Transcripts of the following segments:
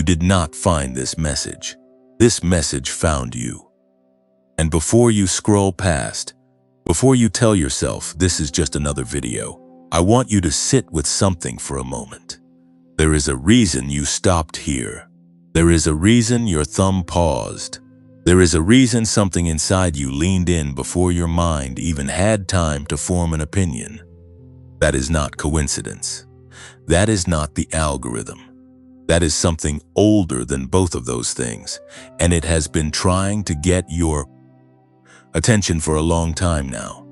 did not find this message. This message found you. And before you scroll past, before you tell yourself this is just another video, I want you to sit with something for a moment. There is a reason you stopped here. There is a reason your thumb paused. There is a reason something inside you leaned in before your mind even had time to form an opinion. That is not coincidence. That is not the algorithm. That is something older than both of those things, and it has been trying to get your attention for a long time now.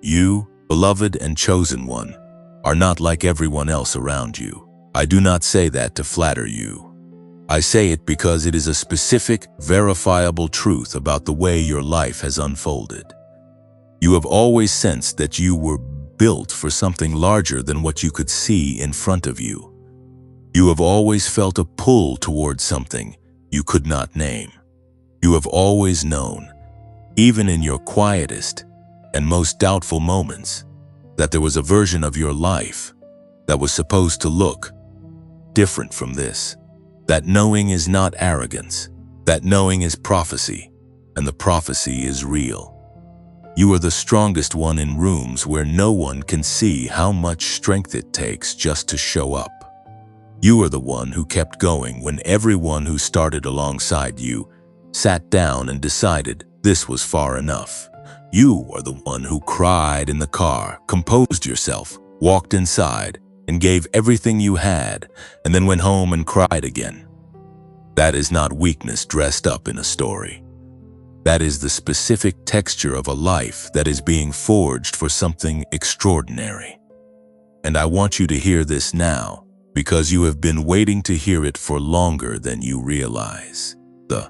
You, beloved and chosen one, are not like everyone else around you. I do not say that to flatter you. I say it because it is a specific, verifiable truth about the way your life has unfolded. You have always sensed that you were built for something larger than what you could see in front of you. You have always felt a pull towards something you could not name. You have always known, even in your quietest and most doubtful moments, that there was a version of your life that was supposed to look different from this. That knowing is not arrogance. That knowing is prophecy, and the prophecy is real. You are the strongest one in rooms where no one can see how much strength it takes just to show up. You are the one who kept going when everyone who started alongside you sat down and decided this was far enough. You are the one who cried in the car, composed yourself, walked inside, and gave everything you had, and then went home and cried again. That is not weakness dressed up in a story. That is the specific texture of a life that is being forged for something extraordinary. And I want you to hear this now, because you have been waiting to hear it for longer than you realize. The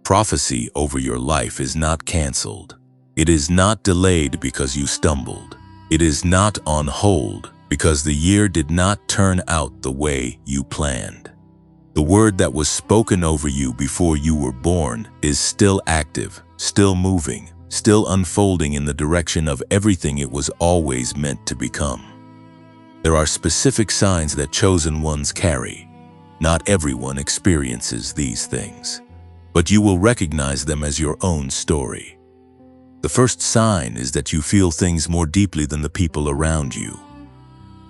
prophecy over your life is not canceled. It is not delayed because you stumbled. It is not on hold because the year did not turn out the way you planned. The word that was spoken over you before you were born is still active, still moving, still unfolding in the direction of everything it was always meant to become. There are specific signs that chosen ones carry. Not everyone experiences these things, but you will recognize them as your own story. The first sign is that you feel things more deeply than the people around you.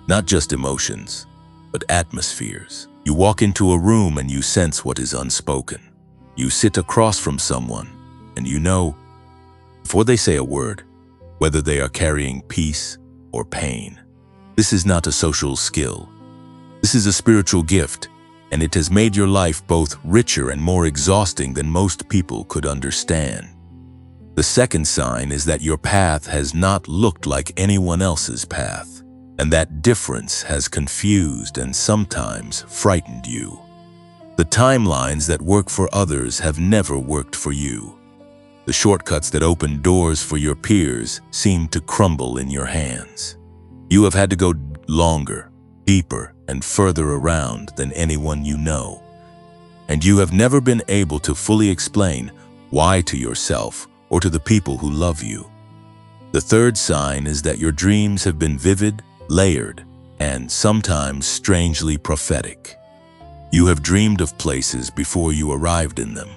Not just emotions, but atmospheres. You walk into a room and you sense what is unspoken. You sit across from someone and you know, before they say a word, whether they are carrying peace or pain. This is not a social skill. This is a spiritual gift, and it has made your life both richer and more exhausting than most people could understand. The second sign is that your path has not looked like anyone else's path, and that difference has confused and sometimes frightened you. The timelines that work for others have never worked for you. The shortcuts that open doors for your peers seem to crumble in your hands. You have had to go longer, deeper, and further around than anyone you know. And you have never been able to fully explain why to yourself or to the people who love you. The third sign is that your dreams have been vivid, layered, and sometimes strangely prophetic. You have dreamed of places before you arrived in them.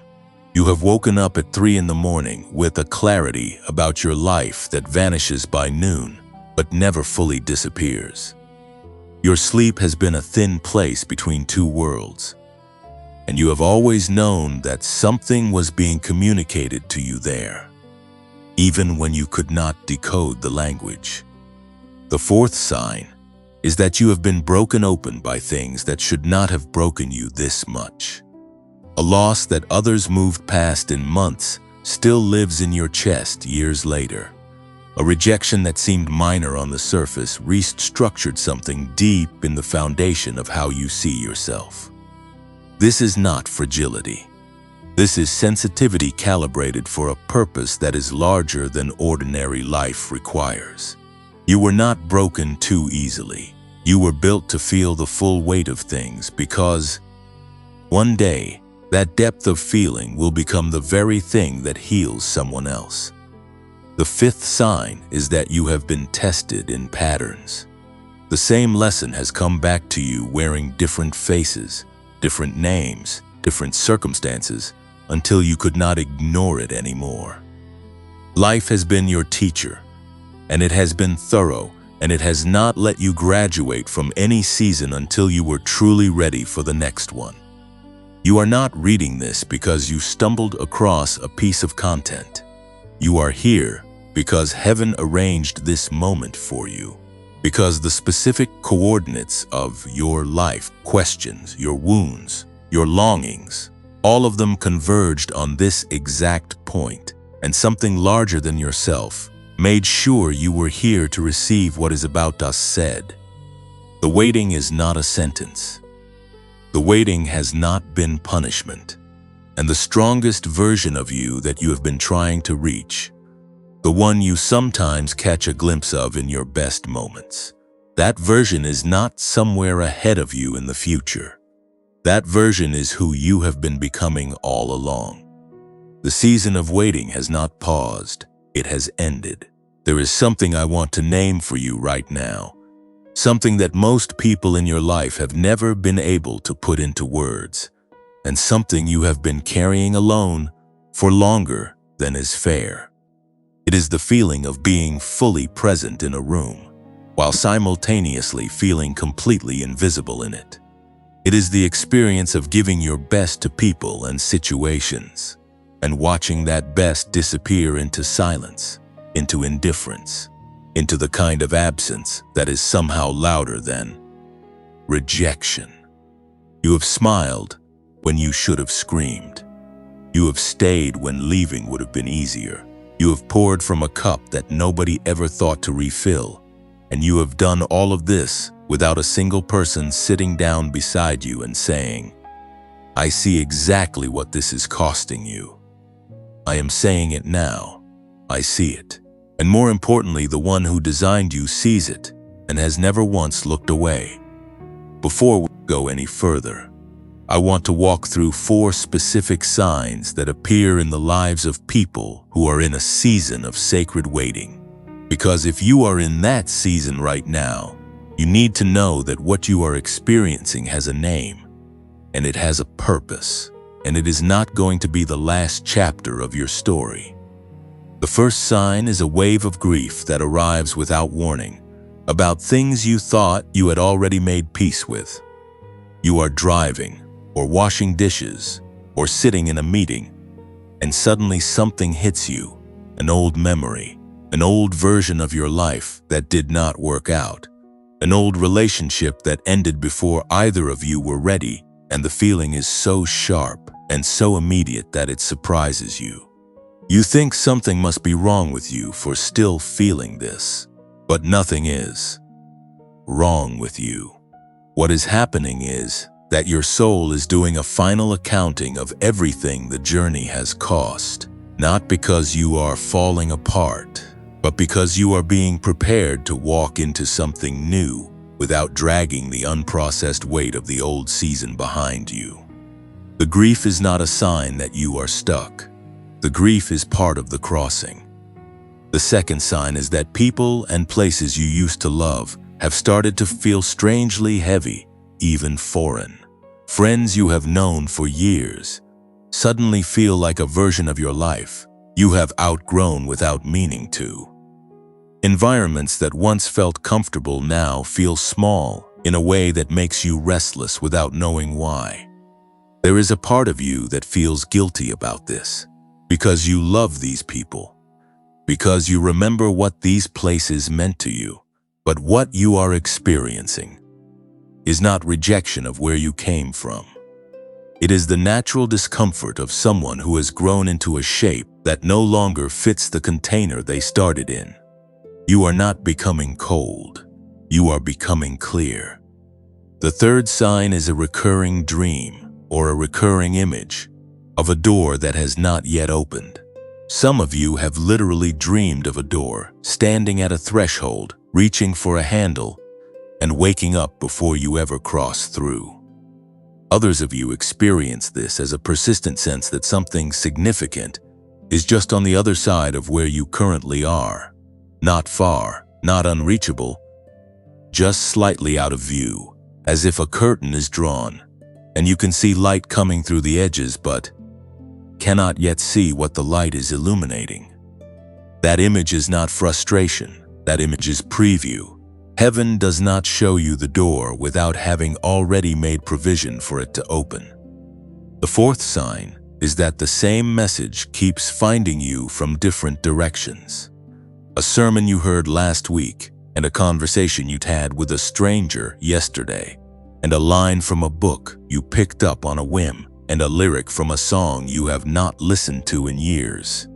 You have woken up at 3 in the morning with a clarity about your life that vanishes by noon, but never fully disappears. Your sleep has been a thin place between two worlds, and you have always known that something was being communicated to you there, even when you could not decode the language. The fourth sign is that you have been broken open by things that should not have broken you this much. A loss that others moved past in months still lives in your chest years later. A rejection that seemed minor on the surface restructured something deep in the foundation of how you see yourself. This is not fragility. This is sensitivity calibrated for a purpose that is larger than ordinary life requires. You were not broken too easily. You were built to feel the full weight of things because one day, that depth of feeling will become the very thing that heals someone else. The fifth sign is that you have been tested in patterns. The same lesson has come back to you wearing different faces, different names, different circumstances, until you could not ignore it anymore. Life has been your teacher, and it has been thorough, and it has not let you graduate from any season until you were truly ready for the next one. You are not reading this because you stumbled across a piece of content. You are here because heaven arranged this moment for you, because the specific coordinates of your life, questions, your wounds, your longings, all of them converged on this exact point, and something larger than yourself made sure you were here to receive what is about us said. The waiting is not a sentence. The waiting has not been punishment. And the strongest version of you that you have been trying to reach, the one you sometimes catch a glimpse of in your best moments, that version is not somewhere ahead of you in the future. That version is who you have been becoming all along. The season of waiting has not paused. It has ended. There is something I want to name for you right now. Something that most people in your life have never been able to put into words. And something you have been carrying alone for longer than is fair. It is the feeling of being fully present in a room, while simultaneously feeling completely invisible in it. It is the experience of giving your best to people and situations, and watching that best disappear into silence, into indifference, into the kind of absence that is somehow louder than rejection. You have smiled when you should have screamed. You have stayed when leaving would have been easier. You have poured from a cup that nobody ever thought to refill. And you have done all of this without a single person sitting down beside you and saying, "I see exactly what this is costing you. I am saying it now. I see it." And more importantly, the one who designed you sees it and has never once looked away. Before we go any further, I want to walk through 4 specific signs that appear in the lives of people who are in a season of sacred waiting. Because if you are in that season right now, you need to know that what you are experiencing has a name, and it has a purpose, and it is not going to be the last chapter of your story. The first sign is a wave of grief that arrives without warning, about things you thought you had already made peace with. You are driving, or washing dishes, or sitting in a meeting, and suddenly something hits you, an old memory, an old version of your life that did not work out, an old relationship that ended before either of you were ready, and the feeling is so sharp and so immediate that it surprises you. You think something must be wrong with you for still feeling this, but nothing is wrong with you. What is happening is that your soul is doing a final accounting of everything the journey has cost, not because you are falling apart, but because you are being prepared to walk into something new without dragging the unprocessed weight of the old season behind you. The grief is not a sign that you are stuck. The grief is part of the crossing. The second sign is that people and places you used to love have started to feel strangely heavy, even foreign. Friends you have known for years suddenly feel like a version of your life you have outgrown without meaning to. Environments that once felt comfortable now feel small in a way that makes you restless without knowing why. There is a part of you that feels guilty about this, because you love these people, because you remember what these places meant to you. But what you are experiencing is not rejection of where you came from. It is the natural discomfort of someone who has grown into a shape that no longer fits the container they started in. You are not becoming cold. You are becoming clear. The third sign is a recurring dream or a recurring image of a door that has not yet opened. Some of you have literally dreamed of a door, standing at a threshold, reaching for a handle, and waking up before you ever cross through. Others of you experience this as a persistent sense that something significant is just on the other side of where you currently are. Not far, not unreachable, just slightly out of view, as if a curtain is drawn, and you can see light coming through the edges but cannot yet see what the light is illuminating. That image is not frustration, that image is preview. Heaven does not show you the door without having already made provision for it to open. The fourth sign is that the same message keeps finding you from different directions. A sermon you heard last week, and a conversation you'd had with a stranger yesterday, and a line from a book you picked up on a whim, and a lyric from a song you have not listened to in years.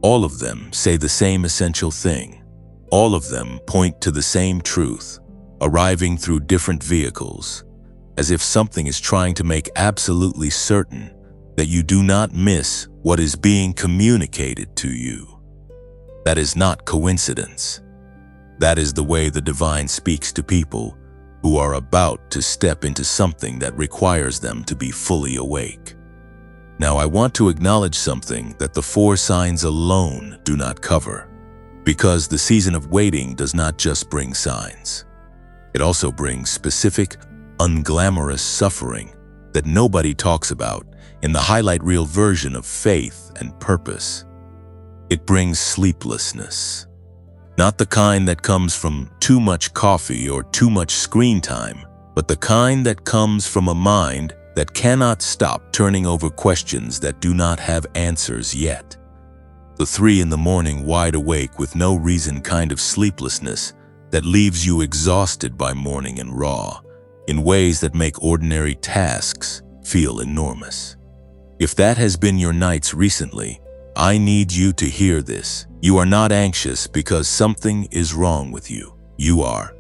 All of them say the same essential thing. All of them point to the same truth, arriving through different vehicles, as if something is trying to make absolutely certain that you do not miss what is being communicated to you. That is not coincidence. That is the way the divine speaks to people who are about to step into something that requires them to be fully awake. Now, I want to acknowledge something that the four signs alone do not cover, because the season of waiting does not just bring signs. It also brings specific, unglamorous suffering that nobody talks about in the highlight reel version of faith and purpose. It brings sleeplessness. Not the kind that comes from too much coffee or too much screen time, but the kind that comes from a mind that cannot stop turning over questions that do not have answers yet. The 3 a.m, wide awake with no reason kind of sleeplessness that leaves you exhausted by morning and raw, in ways that make ordinary tasks feel enormous. If that has been your nights recently, I need you to hear this. You are not anxious because something is wrong with you. You are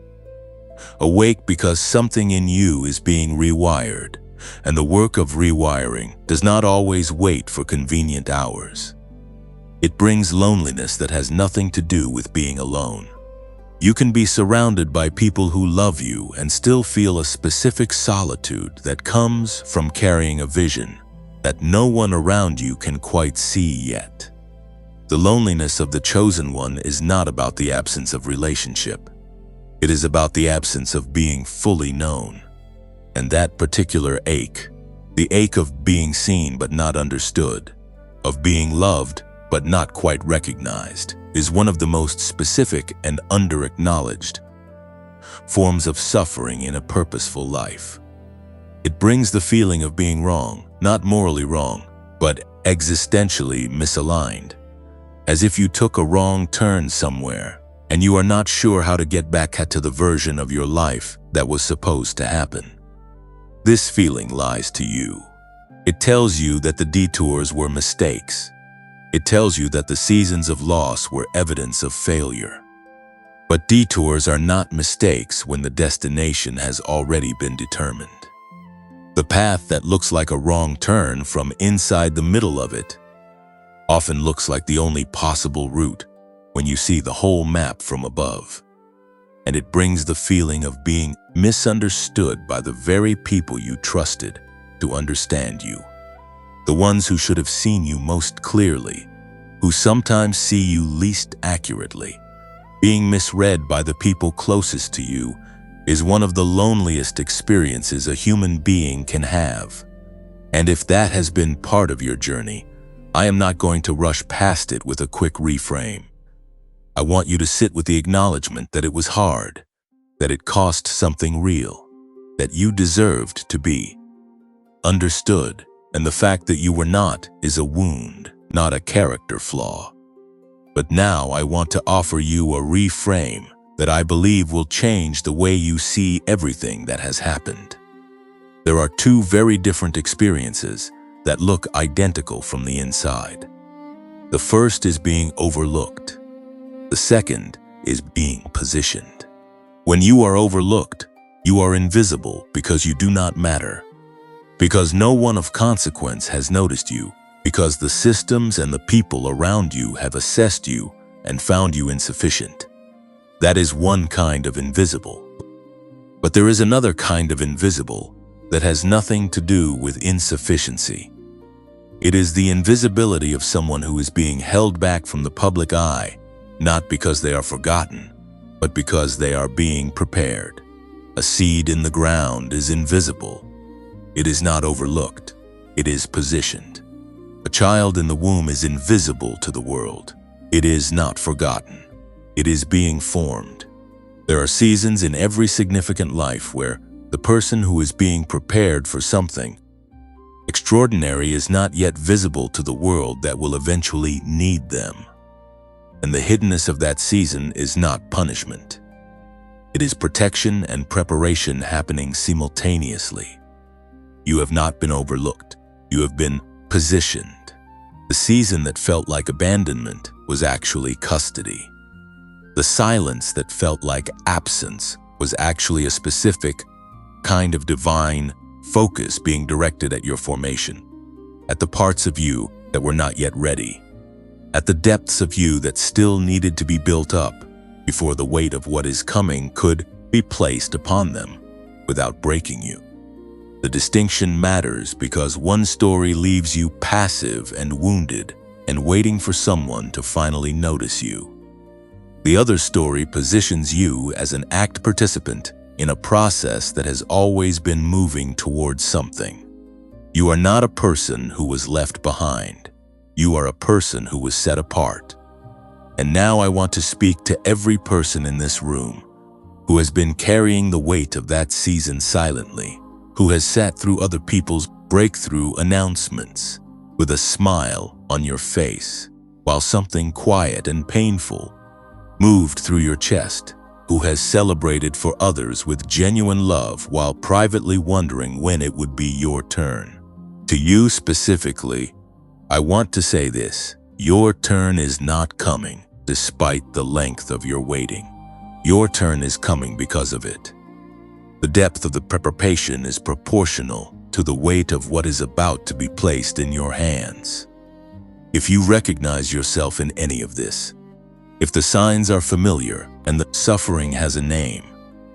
awake because something in you is being rewired, and the work of rewiring does not always wait for convenient hours. It brings loneliness that has nothing to do with being alone. You can be surrounded by people who love you and still feel a specific solitude that comes from carrying a vision that no one around you can quite see yet. The loneliness of the chosen one is not about the absence of relationship. It is about the absence of being fully known. And that particular ache, the ache of being seen but not understood, of being loved but not quite recognized, is one of the most specific and under-acknowledged forms of suffering in a purposeful life. It brings the feeling of being wrong, not morally wrong, but existentially misaligned, as if you took a wrong turn somewhere and you are not sure how to get back to the version of your life that was supposed to happen. This feeling lies to you. It tells you that the detours were mistakes. It tells you that the seasons of loss were evidence of failure. But detours are not mistakes when the destination has already been determined. The path that looks like a wrong turn from inside the middle of it often looks like the only possible route when you see the whole map from above. And it brings the feeling of being misunderstood by the very people you trusted to understand you. The ones who should have seen you most clearly, who sometimes see you least accurately. Being misread by the people closest to you is one of the loneliest experiences a human being can have. And if that has been part of your journey, I am not going to rush past it with a quick reframe. I want you to sit with the acknowledgement that it was hard, that it cost something real, that you deserved to be understood, and the fact that you were not is a wound, not a character flaw. But now I want to offer you a reframe that I believe will change the way you see everything that has happened. There are two very different experiences that look identical from the inside. The first is being overlooked. The second is being positioned. When you are overlooked, you are invisible because you do not matter, because no one of consequence has noticed you, because the systems and the people around you have assessed you and found you insufficient. That is one kind of invisible. But there is another kind of invisible that has nothing to do with insufficiency. It is the invisibility of someone who is being held back from the public eye, not because they are forgotten, but because they are being prepared. A seed in the ground is invisible. It is not overlooked. It is positioned. A child in the womb is invisible to the world. It is not forgotten. It is being formed. There are seasons in every significant life where the person who is being prepared for something extraordinary is not yet visible to the world that will eventually need them. And the hiddenness of that season is not punishment. It is protection and preparation happening simultaneously. You have not been overlooked. You have been positioned. The season that felt like abandonment was actually custody. The silence that felt like absence was actually a specific kind of divine focus being directed at your formation, at the parts of you that were not yet ready, at the depths of you that still needed to be built up before the weight of what is coming could be placed upon them without breaking you. The distinction matters because one story leaves you passive and wounded and waiting for someone to finally notice you. The other story positions you as an act participant in a process that has always been moving towards something. You are not a person who was left behind. You are a person who was set apart. And now I want to speak to every person in this room who has been carrying the weight of that season silently, who has sat through other people's breakthrough announcements with a smile on your face while something quiet and painful moved through your chest, who has celebrated for others with genuine love while privately wondering when it would be your turn. To you specifically, I want to say this: your turn is not coming despite the length of your waiting. Your turn is coming because of it. The depth of the preparation is proportional to the weight of what is about to be placed in your hands. If you recognize yourself in any of this, if the signs are familiar and the suffering has a name,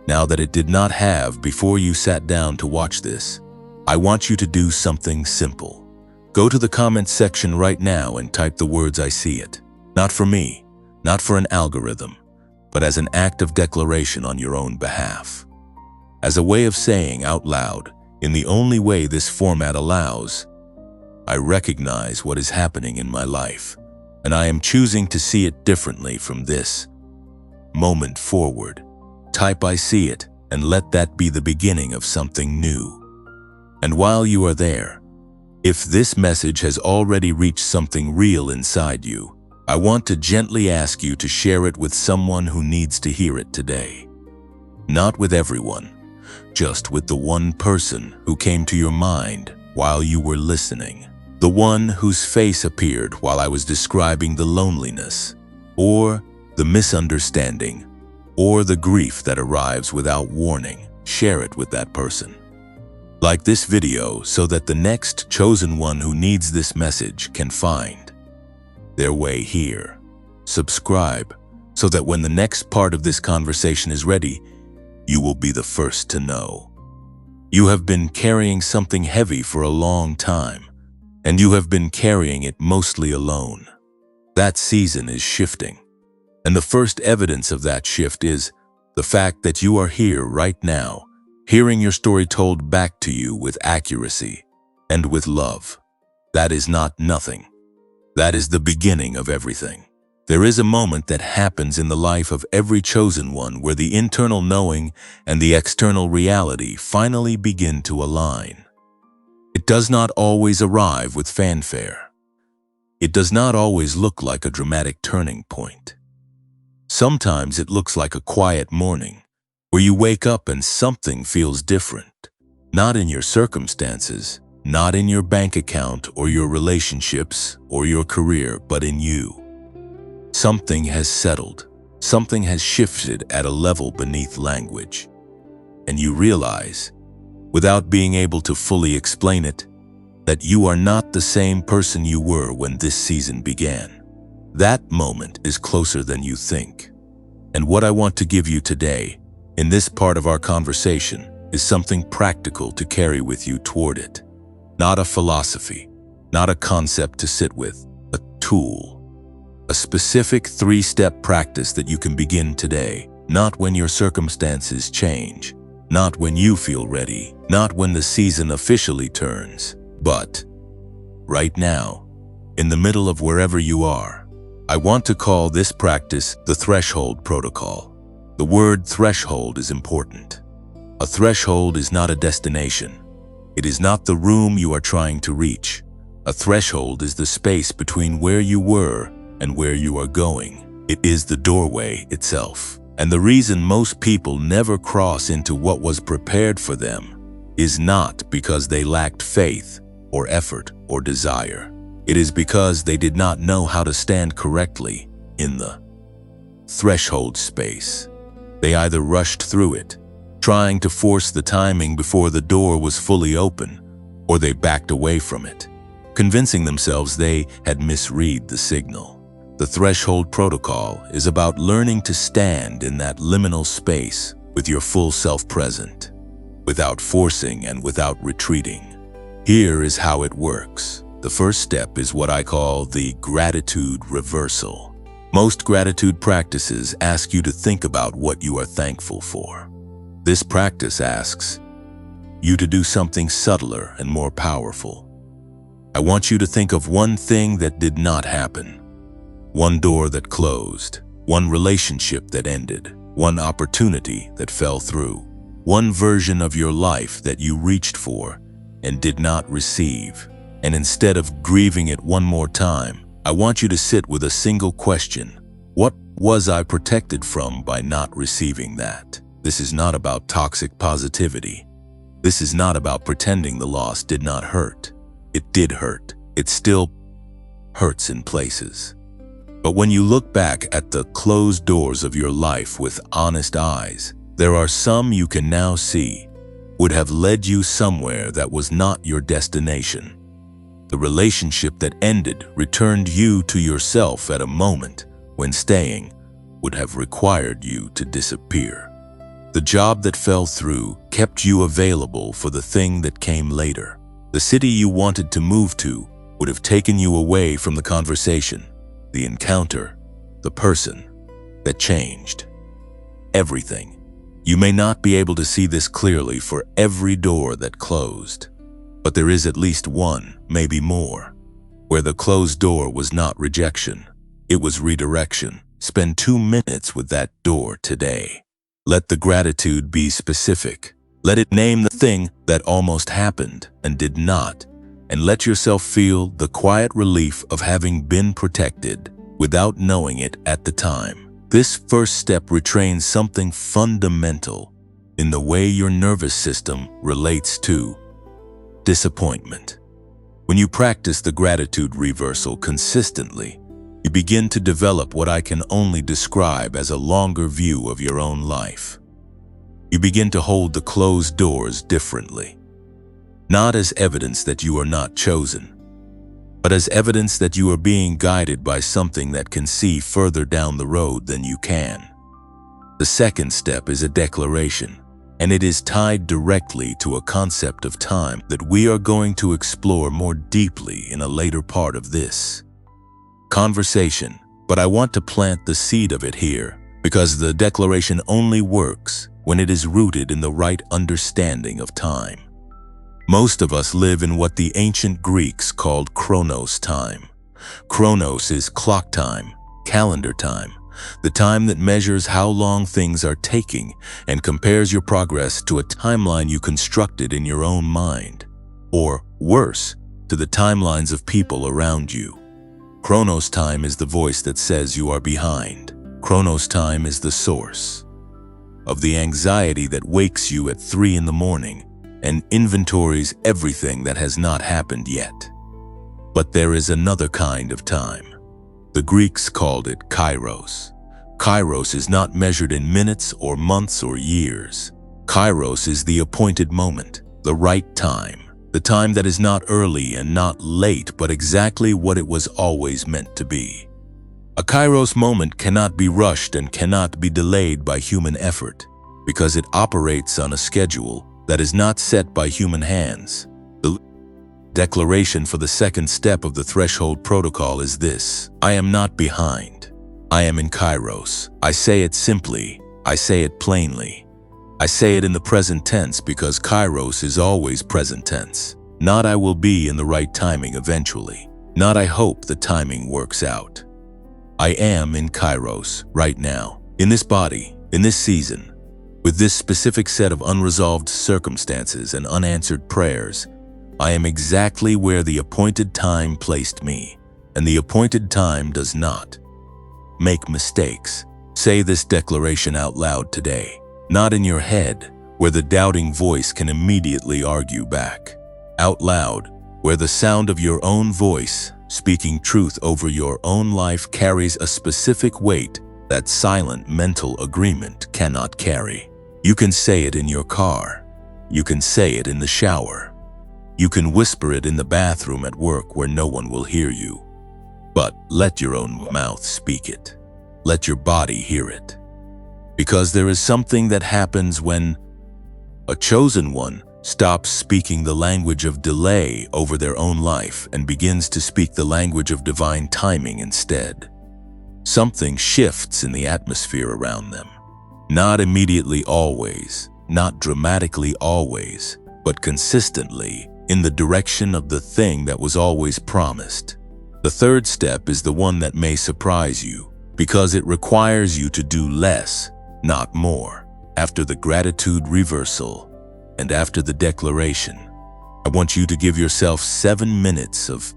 now that it did not have before you sat down to watch this, I want you to do something simple. Go to the comments section right now and type the words "I see it." Not for me, not for an algorithm, but as an act of declaration on your own behalf. As a way of saying out loud, in the only way this format allows, I recognize what is happening in my life, and I am choosing to see it differently from this moment forward. Type "I see it" and let that be the beginning of something new. And while you are there, if this message has already reached something real inside you, I want to gently ask you to share it with someone who needs to hear it today. Not with everyone, just with the one person who came to your mind while you were listening. The one whose face appeared while I was describing the loneliness, or the misunderstanding, or the grief that arrives without warning. Share it with that person. Like this video so that the next chosen one who needs this message can find their way here. Subscribe so that when the next part of this conversation is ready, you will be the first to know. You have been carrying something heavy for a long time, and you have been carrying it mostly alone. That season is shifting, and the first evidence of that shift is the fact that you are here right now, hearing your story told back to you with accuracy and with love. That is not nothing. That is the beginning of everything. There is a moment that happens in the life of every chosen one where the internal knowing and the external reality finally begin to align. It does not always arrive with fanfare. It does not always look like a dramatic turning point. Sometimes it looks like a quiet morning where you wake up and something feels different. Not in your circumstances, not in your bank account or your relationships or your career, but in you. Something has settled. Something has shifted at a level beneath language. And you realize, without being able to fully explain it, that you are not the same person you were when this season began. That moment is closer than you think. And what I want to give you today, in this part of our conversation, is something practical to carry with you toward it. Not a philosophy, not a concept to sit with, a tool. A specific 3-step practice that you can begin today, not when your circumstances change, Not when you feel ready, not when the season officially turns, but right now, in the middle of wherever you are. I want to call this practice the threshold protocol. The word threshold is important. A threshold is not a destination. It is not the room you are trying to reach. A threshold is the space between where you were and where you are going. It is the doorway itself. And the reason most people never cross into what was prepared for them is not because they lacked faith or effort or desire. It is because they did not know how to stand correctly in the threshold space. They either rushed through it, trying to force the timing before the door was fully open, or they backed away from it, convincing themselves they had misread the signal. The threshold protocol is about learning to stand in that liminal space with your full self present, without forcing and without retreating. Here is how it works. The first step is what I call the gratitude reversal. Most gratitude practices ask you to think about what you are thankful for. This practice asks you to do something subtler and more powerful. I want you to think of one thing that did not happen. One door that closed, one relationship that ended, one opportunity that fell through, one version of your life that you reached for and did not receive. And instead of grieving it one more time, I want you to sit with a single question. What was I protected from by not receiving that? This is not about toxic positivity. This is not about pretending the loss did not hurt. It did hurt. It still hurts in places. But when you look back at the closed doors of your life with honest eyes, there are some you can now see would have led you somewhere that was not your destination. The relationship that ended returned you to yourself at a moment when staying would have required you to disappear. The job that fell through kept you available for the thing that came later. The city you wanted to move to would have taken you away from the conversation, the encounter, the person that changed everything. You may not be able to see this clearly for every door that closed, but there is at least one, maybe more, where the closed door was not rejection, it was redirection. Spend 2 minutes with that door today. Let the gratitude be specific. Let it name the thing that almost happened and did not, and let yourself feel the quiet relief of having been protected without knowing it at the time. This first step retrains something fundamental in the way your nervous system relates to disappointment. When you practice the gratitude reversal consistently, you begin to develop what I can only describe as a longer view of your own life. You begin to hold the closed doors differently, not as evidence that you are not chosen, but as evidence that you are being guided by something that can see further down the road than you can. The second step is a declaration, and it is tied directly to a concept of time that we are going to explore more deeply in a later part of this conversation. But I want to plant the seed of it here, because the declaration only works when it is rooted in the right understanding of time. Most of us live in what the ancient Greeks called chronos time. Chronos is clock time, calendar time, the time that measures how long things are taking and compares your progress to a timeline you constructed in your own mind, or worse, to the timelines of people around you. Chronos time is the voice that says you are behind. Chronos time is the source of the anxiety that wakes you at 3 in the morning and inventories everything that has not happened yet. But there is another kind of time. The Greeks called it kairos. Kairos is not measured in minutes or months or years. Kairos is the appointed moment, the right time, the time that is not early and not late, but exactly what it was always meant to be. A kairos moment cannot be rushed and cannot be delayed by human effort, because it operates on a schedule that is not set by human hands. The declaration for the second step of the threshold protocol is this: I am not behind. I am in kairos. I say it simply. I say it plainly. I say it in the present tense because Kairos is always present tense. Not I will be in the right timing eventually. Not I hope the timing works out. I am in Kairos right now, in this body, in this season, with this specific set of unresolved circumstances and unanswered prayers. I am exactly where the appointed time placed me, and the appointed time does not make mistakes. Say this declaration out loud today, not in your head, where the doubting voice can immediately argue back. Out loud, where the sound of your own voice, speaking truth over your own life, carries a specific weight that silent mental agreement cannot carry. You can say it in your car. You can say it in the shower. You can whisper it in the bathroom at work where no one will hear you. But let your own mouth speak it. Let your body hear it. Because there is something that happens when a chosen one stops speaking the language of delay over their own life and begins to speak the language of divine timing instead. Something shifts in the atmosphere around them. Not immediately always, not dramatically always, but consistently in the direction of the thing that was always promised. The third step is the one that may surprise you because it requires you to do less, not more. After the gratitude reversal, and after the declaration, I want you to give yourself 7 minutes of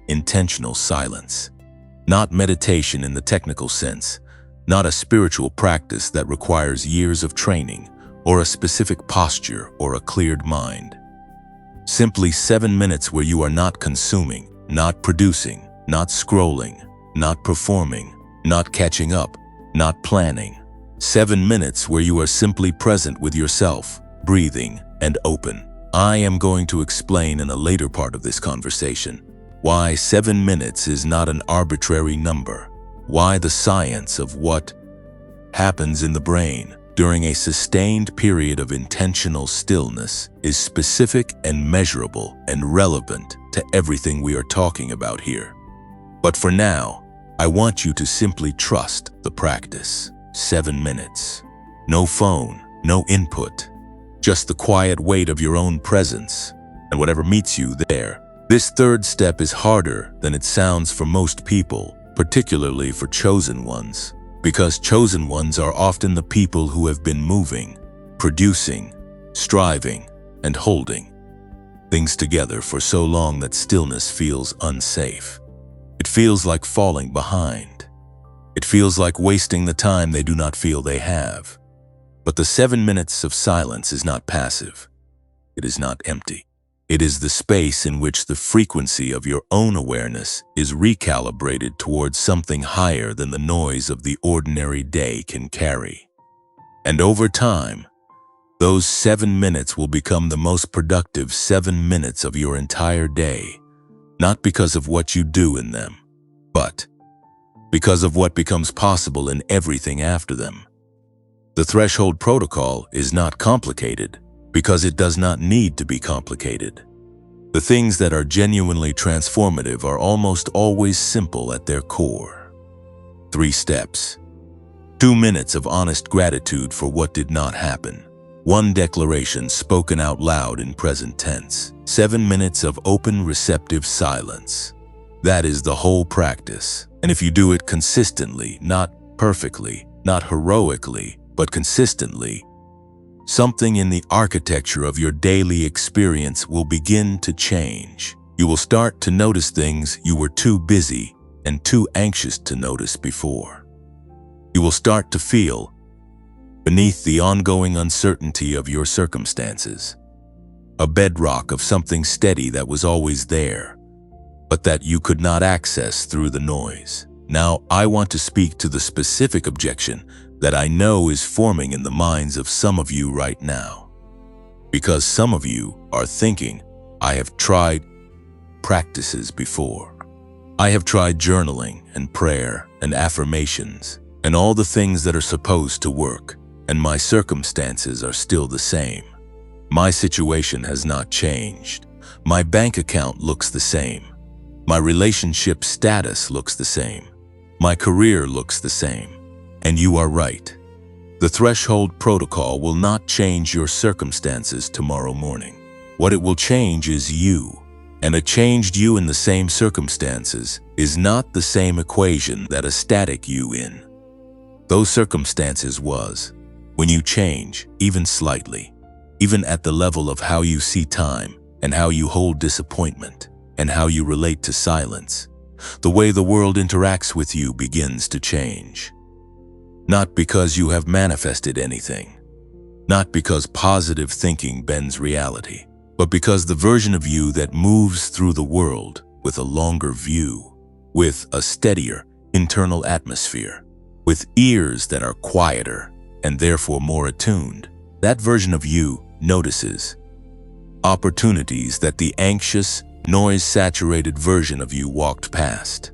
intentional silence. Not meditation in the technical sense, not a spiritual practice that requires years of training or a specific posture or a cleared mind. Simply 7 minutes where you are not consuming, not producing, not scrolling, not performing, not catching up, not planning. 7 minutes where you are simply present with yourself, breathing, and open. I am going to explain in a later part of this conversation why 7 minutes is not an arbitrary number, why the science of what happens in the brain during a sustained period of intentional stillness is specific and measurable and relevant to everything we are talking about here. But for now, I want you to simply trust the practice. 7 minutes. No phone, no input. Just the quiet weight of your own presence and whatever meets you there. This third step is harder than it sounds for most people, particularly for chosen ones, because chosen ones are often the people who have been moving, producing, striving, and holding things together for so long that stillness feels unsafe. It feels like falling behind. It feels like wasting the time they do not feel they have. But the 7 minutes of silence is not passive. It is not empty. It is the space in which the frequency of your own awareness is recalibrated towards something higher than the noise of the ordinary day can carry. And over time, those 7 minutes will become the most productive 7 minutes of your entire day, not because of what you do in them, but because of what becomes possible in everything after them. The threshold protocol is not complicated because it does not need to be complicated. The things that are genuinely transformative are almost always simple at their core. 3 steps. 2 minutes of honest gratitude for what did not happen. 1 declaration spoken out loud in present tense. 7 minutes of open, receptive silence. That is the whole practice. And if you do it consistently, not perfectly, not heroically, but consistently, something in the architecture of your daily experience will begin to change. You will start to notice things you were too busy and too anxious to notice before. You will start to feel, beneath the ongoing uncertainty of your circumstances, a bedrock of something steady that was always there, but that you could not access through the noise. Now, I want to speak to the specific objection that I know is forming in the minds of some of you right now. Because some of you are thinking, I have tried practices before. I have tried journaling and prayer and affirmations and all the things that are supposed to work, and my circumstances are still the same. My situation has not changed. My bank account looks the same. My relationship status looks the same. My career looks the same. And you are right. The threshold protocol will not change your circumstances tomorrow morning. What it will change is you. And a changed you in the same circumstances is not the same equation that a static you in. Those circumstances was, when you change, even slightly, even at the level of how you see time and how you hold disappointment and how you relate to silence, the way the world interacts with you begins to change. Not because you have manifested anything, not because positive thinking bends reality, but because the version of you that moves through the world with a longer view, with a steadier internal atmosphere, with ears that are quieter and therefore more attuned, that version of you notices opportunities that the anxious, noise-saturated version of you walked past.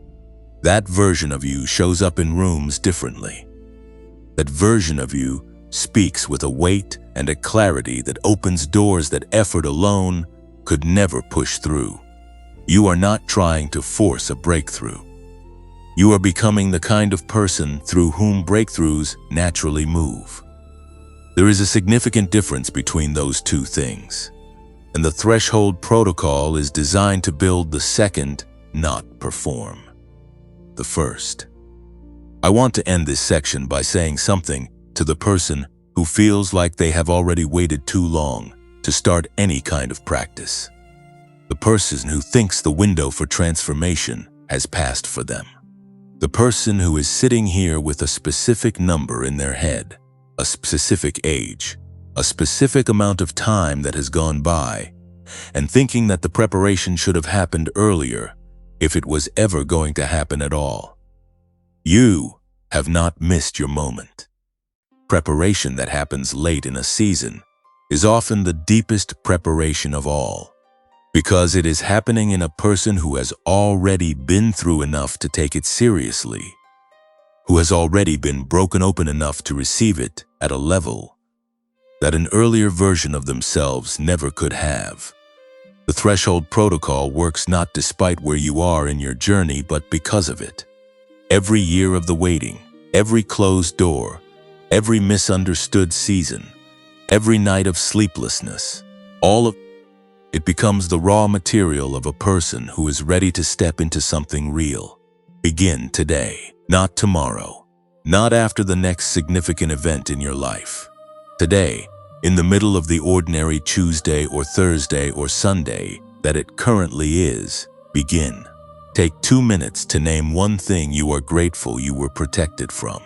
That version of you shows up in rooms differently. That version of you speaks with a weight and a clarity that opens doors that effort alone could never push through. You are not trying to force a breakthrough. You are becoming the kind of person through whom breakthroughs naturally move. There is a significant difference between those two things, and the threshold protocol is designed to build the second, not perform the first. I want to end this section by saying something to the person who feels like they have already waited too long to start any kind of practice. The person who thinks the window for transformation has passed for them. The person who is sitting here with a specific number in their head, a specific age, a specific amount of time that has gone by, and thinking that the preparation should have happened earlier if it was ever going to happen at all. You have not missed your moment. Preparation that happens late in a season is often the deepest preparation of all, because it is happening in a person who has already been through enough to take it seriously, who has already been broken open enough to receive it at a level that an earlier version of themselves never could have. The threshold protocol works not despite where you are in your journey, but because of it. Every year of the waiting, every closed door, every misunderstood season, every night of sleeplessness, all of it becomes the raw material of a person who is ready to step into something real. Begin today, not tomorrow, not after the next significant event in your life. Today, in the middle of the ordinary Tuesday or Thursday or Sunday that it currently is, begin. Take 2 minutes to name one thing you are grateful you were protected from.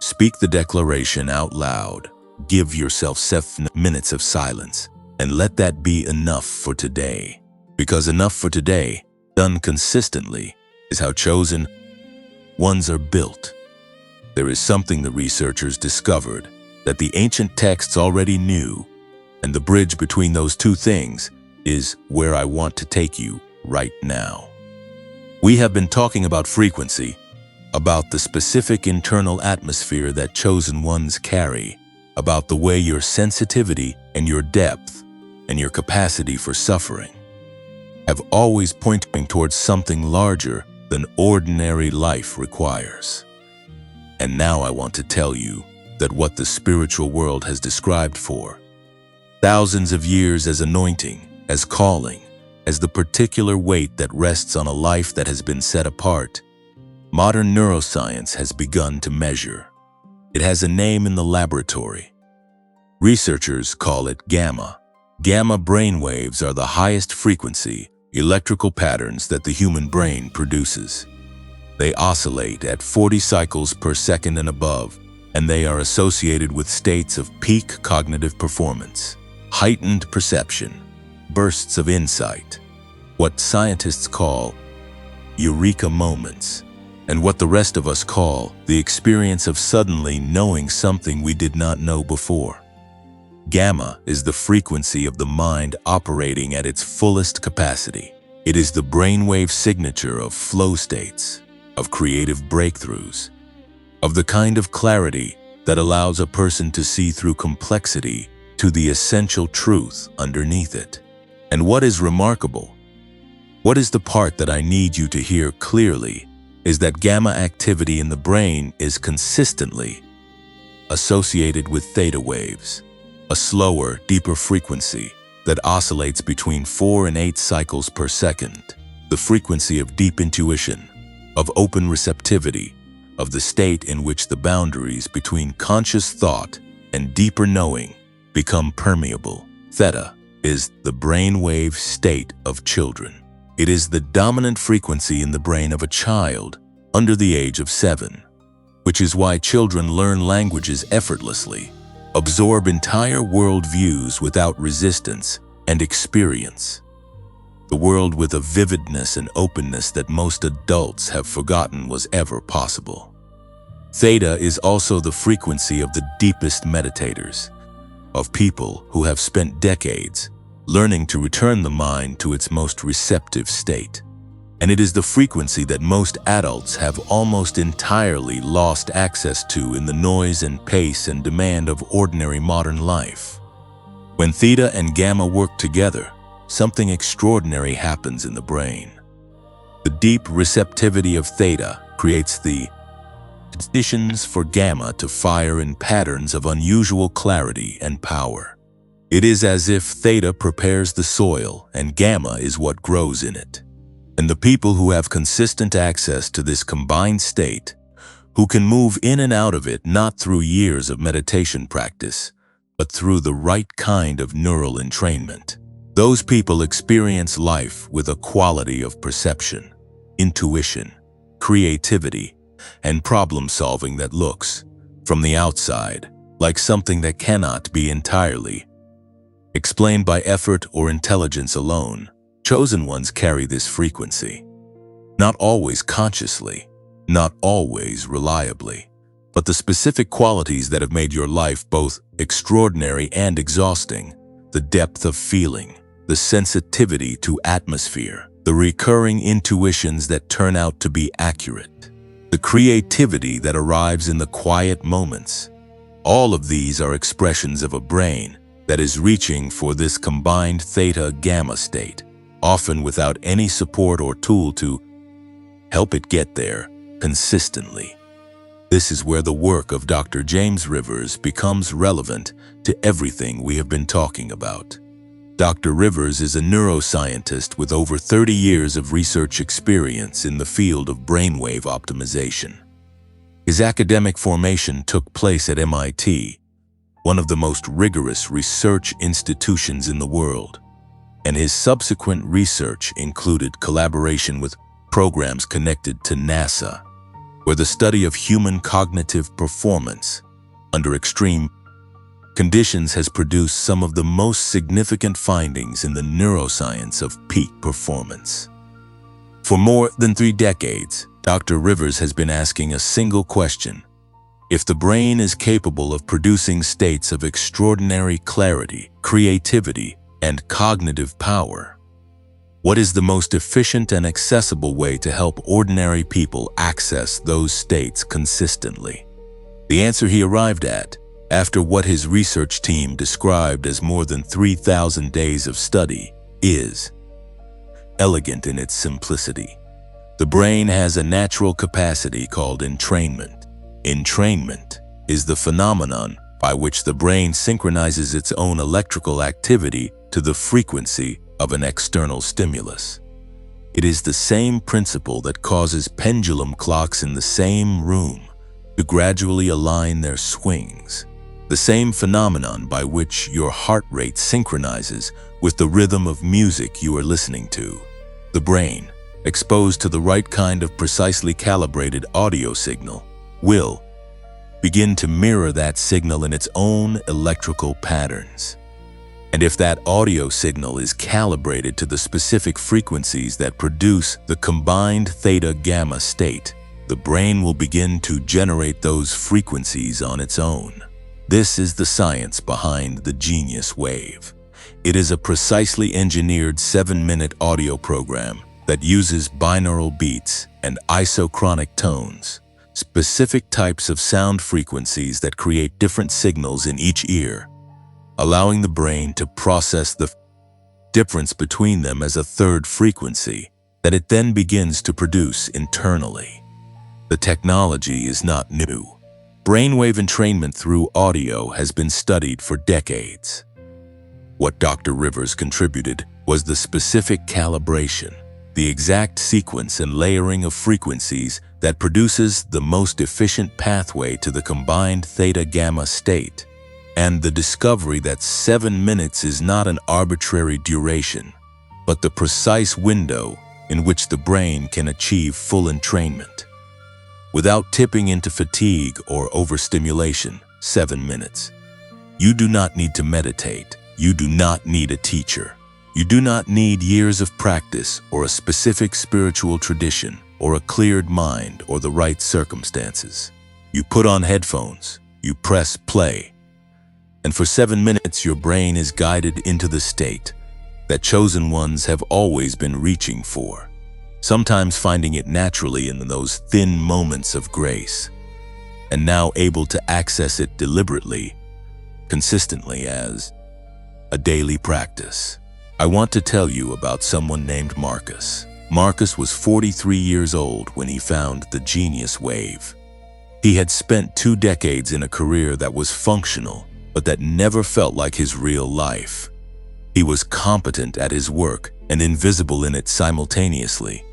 Speak the declaration out loud. Give yourself 7 minutes of silence, and let that be enough for today. Because enough for today, done consistently, is how chosen ones are built. There is something the researchers discovered that the ancient texts already knew, and the bridge between those two things is where I want to take you right now. We have been talking about frequency, about the specific internal atmosphere that chosen ones carry, about the way your sensitivity and your depth and your capacity for suffering have always pointing towards something larger than ordinary life requires. And now I want to tell you that what the spiritual world has described for thousands of years as anointing, as calling, as the particular weight that rests on a life that has been set apart, modern neuroscience has begun to measure. It has a name in the laboratory. Researchers call it gamma. Gamma brainwaves are the highest frequency electrical patterns that the human brain produces. They oscillate at 40 cycles per second and above, and they are associated with states of peak cognitive performance, heightened perception, bursts of insight, what scientists call eureka moments, and what the rest of us call the experience of suddenly knowing something we did not know before. Gamma is the frequency of the mind operating at its fullest capacity. It is the brainwave signature of flow states, of creative breakthroughs, of the kind of clarity that allows a person to see through complexity to the essential truth underneath it. And what is remarkable, what is the part that I need you to hear clearly, is that gamma activity in the brain is consistently associated with theta waves, a slower, deeper frequency that oscillates between 4 and 8 cycles per second. The frequency of deep intuition, of open receptivity, of the state in which the boundaries between conscious thought and deeper knowing become permeable. Theta is the brainwave state of children. It is the dominant frequency in the brain of a child under the age of 7, which is why children learn languages effortlessly, absorb entire worldviews without resistance and experience the world with a vividness and openness that most adults have forgotten was ever possible. Theta is also the frequency of the deepest meditators, of people who have spent decades learning to return the mind to its most receptive state. And it is the frequency that most adults have almost entirely lost access to in the noise and pace and demand of ordinary modern life. When theta and gamma work together, something extraordinary happens in the brain. The deep receptivity of theta creates the conditions for gamma to fire in patterns of unusual clarity and power. It is as if theta prepares the soil and gamma is what grows in it. And the people who have consistent access to this combined state, who can move in and out of it not through years of meditation practice, but through the right kind of neural entrainment, those people experience life with a quality of perception, intuition, creativity, and problem-solving that looks, from the outside, like something that cannot be entirely explained by effort or intelligence alone. Chosen ones carry this frequency, not always consciously, not always reliably, but the specific qualities that have made your life both extraordinary and exhausting, the depth of feeling, the sensitivity to atmosphere, the recurring intuitions that turn out to be accurate, the creativity that arrives in the quiet moments. All of these are expressions of a brain that is reaching for this combined theta-gamma state, often without any support or tool to help it get there consistently. This is where the work of Dr. James Rivers becomes relevant to everything we have been talking about. Dr. Rivers is a neuroscientist with over 30 years of research experience in the field of brainwave optimization. His academic formation took place at MIT, one of the most rigorous research institutions in the world, and his subsequent research included collaboration with programs connected to NASA, where the study of human cognitive performance under extreme conditions has produced some of the most significant findings in the neuroscience of peak performance. For more than 3 decades, Dr. Rivers has been asking a single question: if the brain is capable of producing states of extraordinary clarity, creativity, and cognitive power, what is the most efficient and accessible way to help ordinary people access those states consistently? The answer he arrived at, after what his research team described as more than 3,000 days of study, is elegant in its simplicity. The brain has a natural capacity called entrainment. Entrainment is the phenomenon by which the brain synchronizes its own electrical activity to the frequency of an external stimulus. It is the same principle that causes pendulum clocks in the same room to gradually align their swings, the same phenomenon by which your heart rate synchronizes with the rhythm of music you are listening to. The brain, exposed to the right kind of precisely calibrated audio signal, will begin to mirror that signal in its own electrical patterns. And if that audio signal is calibrated to the specific frequencies that produce the combined theta-gamma state, the brain will begin to generate those frequencies on its own. This is the science behind the Genius Wave. It is a precisely engineered 7-minute audio program that uses binaural beats and isochronic tones, specific types of sound frequencies that create different signals in each ear, allowing the brain to process the difference between them as a third frequency that it then begins to produce internally. The technology is not new. Brainwave entrainment through audio has been studied for decades. What Dr. Rivers contributed was the specific calibration, the exact sequence and layering of frequencies that produces the most efficient pathway to the combined theta-gamma state, and the discovery that 7 minutes is not an arbitrary duration, but the precise window in which the brain can achieve full entrainment. Without tipping into fatigue or overstimulation, 7 minutes. You do not need to meditate. You do not need a teacher. You do not need years of practice or a specific spiritual tradition or a cleared mind or the right circumstances. You put on headphones, you press play, and for 7 minutes your brain is guided into the state that chosen ones have always been reaching for, sometimes finding it naturally in those thin moments of grace, and now able to access it deliberately, consistently as a daily practice. I want to tell you about someone named Marcus. Marcus was 43 years old when he found the genius wave. He had spent 2 decades in a career that was functional, but that never felt like his real life. He was competent at his work and invisible in it simultaneously,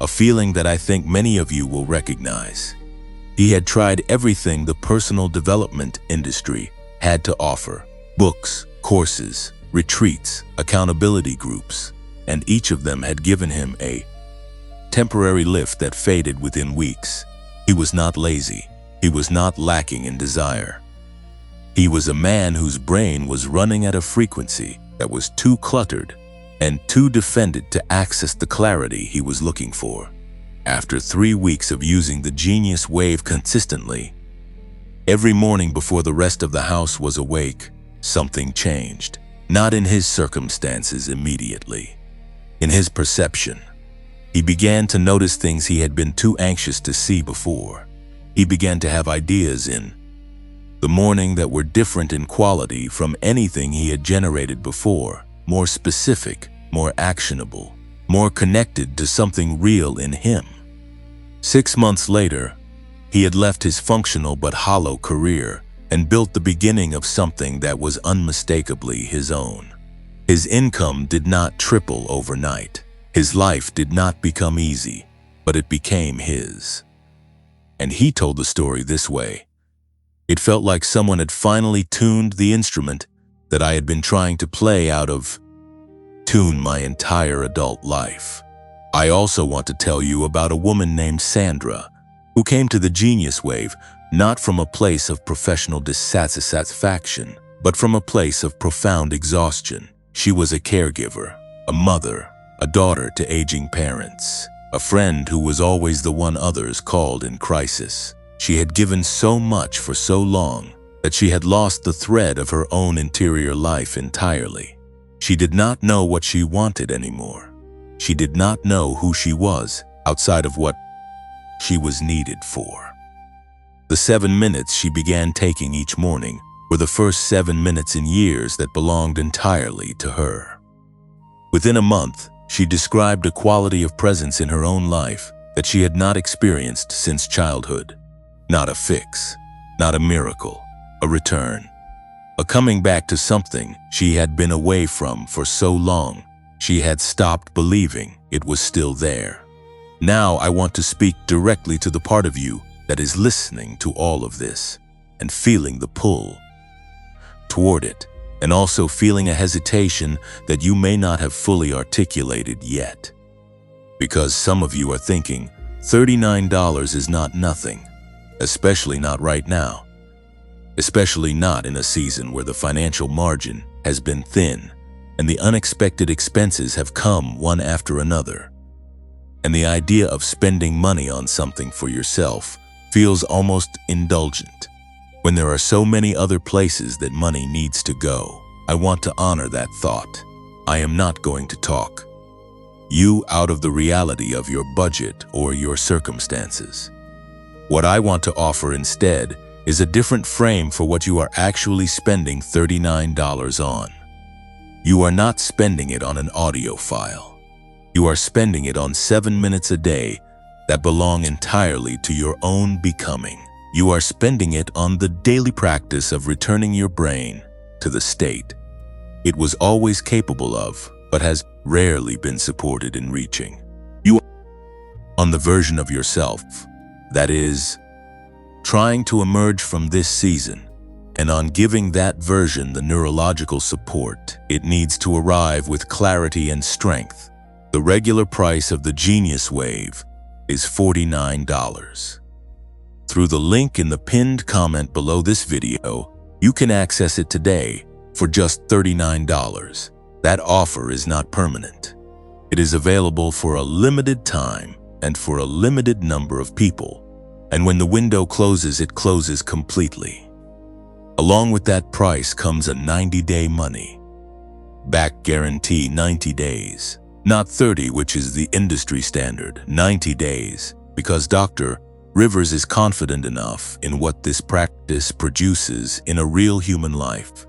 a feeling that I think many of you will recognize. He had tried everything the personal development industry had to offer: books, courses, retreats, accountability groups, and each of them had given him a temporary lift that faded within weeks. He was not lazy. He was not lacking in desire. He was a man whose brain was running at a frequency that was too cluttered and too defended to access the clarity he was looking for. After 3 weeks of using the genius wave consistently, every morning before the rest of the house was awake, something changed. Not in his circumstances immediately, in his perception. He began to notice things he had been too anxious to see before. He began to have ideas in the morning that were different in quality from anything he had generated before, more specific, more actionable, more connected to something real in him. 6 months later, he had left his functional but hollow career and built the beginning of something that was unmistakably his own. His income did not triple overnight. His life did not become easy, but it became his. And he told the story this way: "It felt like someone had finally tuned the instrument that I had been trying to play out of tune my entire adult life." I also want to tell you about a woman named Sandra who came to the genius wave not from a place of professional dissatisfaction, but from a place of profound exhaustion. She was a caregiver, a mother, a daughter to aging parents, a friend who was always the one others called in crisis. She had given so much for so long that she had lost the thread of her own interior life entirely. She did not know what she wanted anymore. She did not know who she was outside of what she was needed for. The 7 minutes she began taking each morning were the first 7 minutes in years that belonged entirely to her. Within a month, she described a quality of presence in her own life that she had not experienced since childhood. Not a fix, not a miracle, a return, a coming back to something she had been away from for so long she had stopped believing it was still there. Now I want to speak directly to the part of you that is listening to all of this and feeling the pull toward it, and also feeling a hesitation that you may not have fully articulated yet. Because some of you are thinking, $39 is not nothing, especially not right now, especially not in a season where the financial margin has been thin and the unexpected expenses have come one after another. And the idea of spending money on something for yourself feels almost indulgent when there are so many other places that money needs to go. I want to honor that thought. I am not going to talk you out of the reality of your budget or your circumstances. What I want to offer instead is a different frame for what you are actually spending $39 on. You are not spending it on an audio file. You are spending it on 7 minutes a day that belong entirely to your own becoming. You are spending it on the daily practice of returning your brain to the state it was always capable of, but has rarely been supported in reaching. You are on the version of yourself that is trying to emerge from this season, and on giving that version the neurological support it needs to arrive with clarity and strength. The regular price of the Genius Wave is $49. Through the link in the pinned comment below this video, you can access it today for just $39. That offer is not permanent. It is available for a limited time and for a limited number of people. And when the window closes, it closes completely. Along with that price comes a 90-day money-back guarantee. 90 days. Not 30, which is the industry standard. 90 days, because Dr. Rivers is confident enough in what this practice produces in a real human life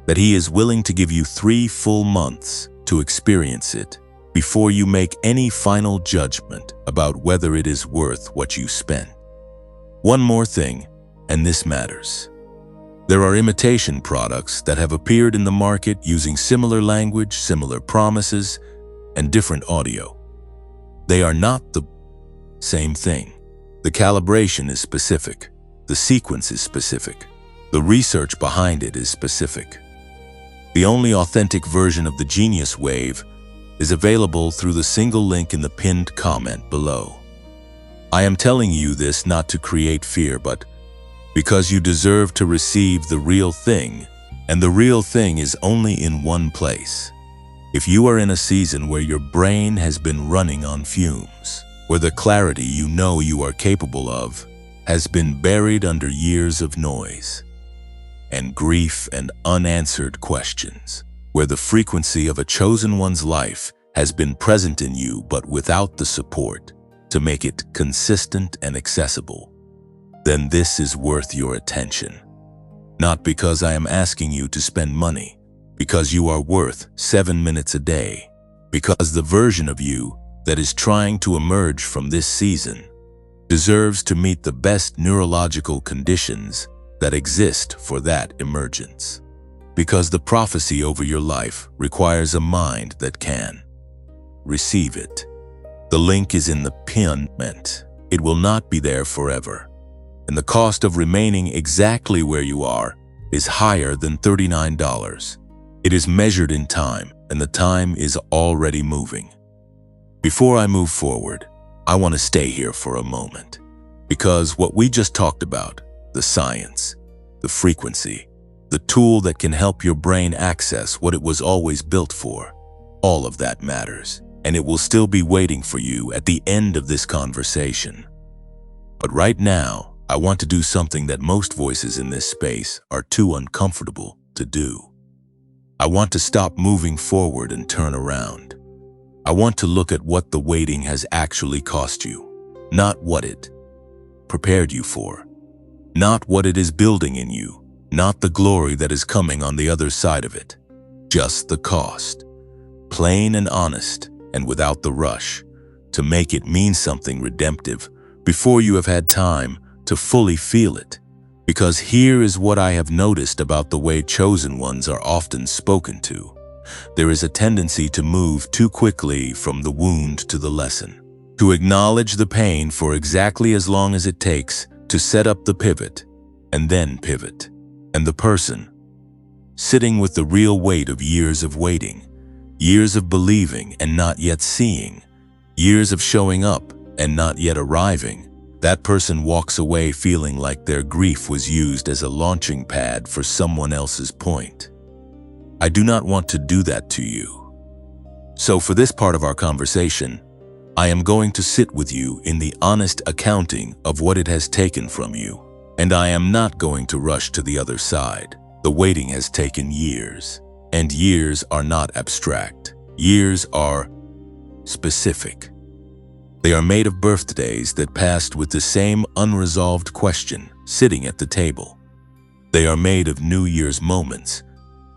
that he is willing to give you 3 full months to experience it before you make any final judgment about whether it is worth what you spent. One more thing, and this matters. There are imitation products that have appeared in the market using similar language, similar promises, and different audio. They are not the same thing. The calibration is specific. The sequence is specific. The research behind it is specific. The only authentic version of the Genius Wave is available through the single link in the pinned comment below. I am telling you this not to create fear, but because you deserve to receive the real thing, and the real thing is only in one place. If you are in a season where your brain has been running on fumes, where the clarity you know you are capable of has been buried under years of noise and grief and unanswered questions, where the frequency of a chosen one's life has been present in you but without the support to make it consistent and accessible, then this is worth your attention. Not because I am asking you to spend money, because you are worth 7 minutes a day, because the version of you that is trying to emerge from this season deserves to meet the best neurological conditions that exist for that emergence. Because the prophecy over your life requires a mind that can receive it. The link is in the pinned comment. It will not be there forever, and the cost of remaining exactly where you are is higher than $39. It is measured in time, and the time is already moving. Before I move forward, I want to stay here for a moment, because what we just talked about, the science, the frequency, the tool that can help your brain access what it was always built for, all of that matters, and it will still be waiting for you at the end of this conversation. But right now, I want to do something that most voices in this space are too uncomfortable to do. I want to stop moving forward and turn around. I want to look at what the waiting has actually cost you, not what it prepared you for, not what it is building in you, not the glory that is coming on the other side of it, just the cost, plain and honest and without the rush, to make it mean something redemptive before you have had time to fully feel it. Because here is what I have noticed about the way chosen ones are often spoken to. There is a tendency to move too quickly from the wound to the lesson, to acknowledge the pain for exactly as long as it takes to set up the pivot, and then pivot. And the person, sitting with the real weight of years of waiting, years of believing and not yet seeing, years of showing up and not yet arriving, that person walks away feeling like their grief was used as a launching pad for someone else's point. I do not want to do that to you. So for this part of our conversation, I am going to sit with you in the honest accounting of what it has taken from you. And I am not going to rush to the other side. The waiting has taken years, and years are not abstract. Years are specific. They are made of birthdays that passed with the same unresolved question sitting at the table. They are made of New Year's moments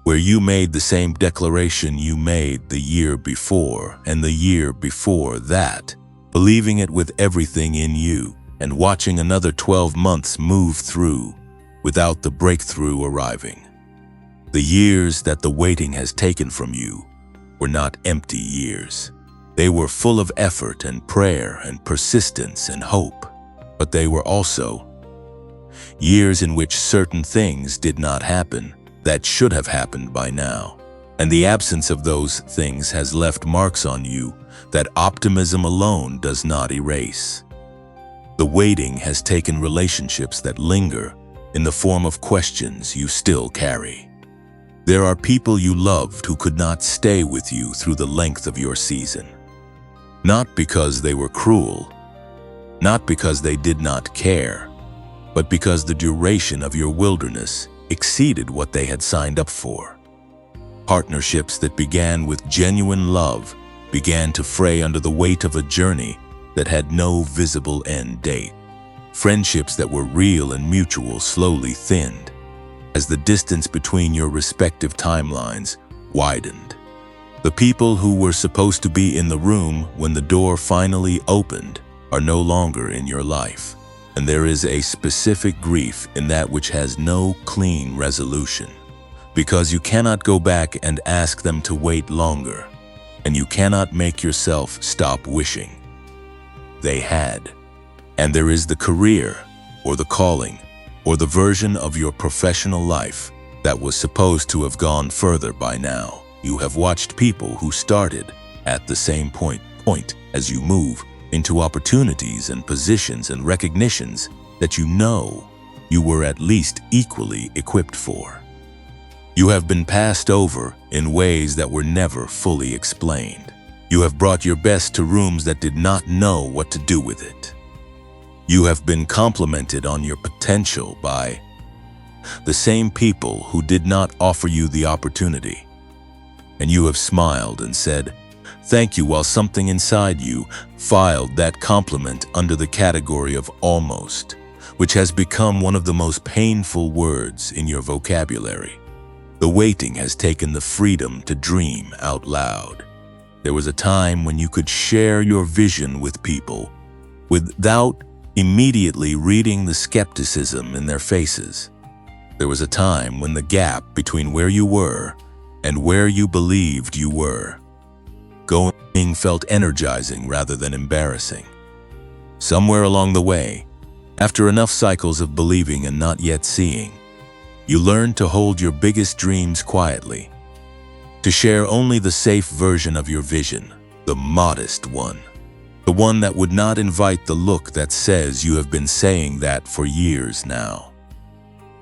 where you made the same declaration you made the year before and the year before that, believing it with everything in you, and watching another 12 months move through without the breakthrough arriving. The years that the waiting has taken from you were not empty years. They were full of effort and prayer and persistence and hope, but they were also years in which certain things did not happen that should have happened by now. And the absence of those things has left marks on you that optimism alone does not erase. The waiting has taken relationships that linger in the form of questions you still carry. There are people you loved who could not stay with you through the length of your season. Not because they were cruel, not because they did not care, but because the duration of your wilderness exceeded what they had signed up for. Partnerships that began with genuine love began to fray under the weight of a journey that had no visible end date. Friendships that were real and mutual slowly thinned as the distance between your respective timelines widened. The people who were supposed to be in the room when the door finally opened are no longer in your life, and there is a specific grief in that which has no clean resolution, because you cannot go back and ask them to wait longer, and you cannot make yourself stop wishing they had. And there is the career, or the calling, or the version of your professional life that was supposed to have gone further by now. You have watched people who started at the same point as you move into opportunities and positions and recognitions that you know you were at least equally equipped for. You have been passed over in ways that were never fully explained. You have brought your best to rooms that did not know what to do with it. You have been complimented on your potential by the same people who did not offer you the opportunity. And you have smiled and said, "Thank you," while something inside you filed that compliment under the category of almost, which has become one of the most painful words in your vocabulary. The waiting has taken the freedom to dream out loud. There was a time when you could share your vision with people without immediately reading the skepticism in their faces. There was a time when the gap between where you were and where you believed you were going felt energizing rather than embarrassing. Somewhere along the way, after enough cycles of believing and not yet seeing, you learned to hold your biggest dreams quietly, to share only the safe version of your vision, the modest one, the one that would not invite the look that says you have been saying that for years now.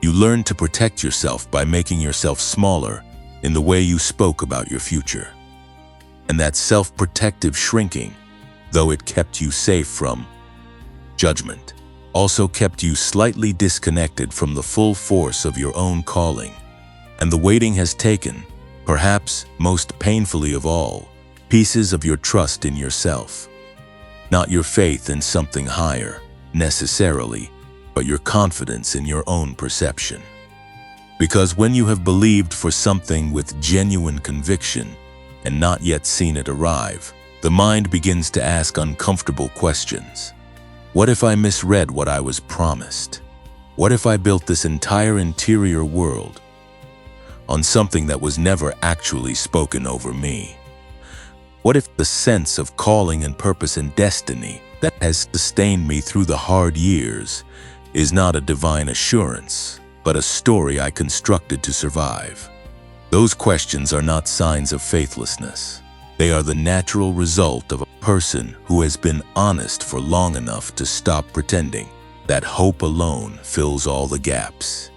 You learned to protect yourself by making yourself smaller in the way you spoke about your future. And that self-protective shrinking, though it kept you safe from judgment, also kept you slightly disconnected from the full force of your own calling. And the waiting has taken, perhaps most painfully of all, pieces of your trust in yourself. Not your faith in something higher, necessarily, but your confidence in your own perception. Because when you have believed for something with genuine conviction and not yet seen it arrive, the mind begins to ask uncomfortable questions. What if I misread what I was promised? What if I built this entire interior world on something that was never actually spoken over me? What if the sense of calling and purpose and destiny that has sustained me through the hard years is not a divine assurance, but a story I constructed to survive? Those questions are not signs of faithlessness. They are the natural result of a person who has been honest for long enough to stop pretending that hope alone fills all the gaps.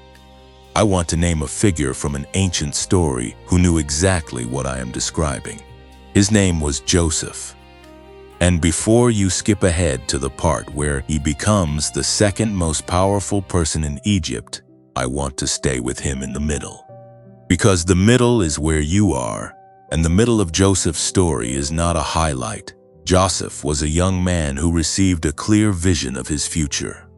I want to name a figure from an ancient story who knew exactly what I am describing. His name was Joseph. And before you skip ahead to the part where he becomes the second most powerful person in Egypt, I want to stay with him in the middle. Because the middle is where you are, and the middle of Joseph's story is not a highlight. Joseph was a young man who received a clear vision of his future.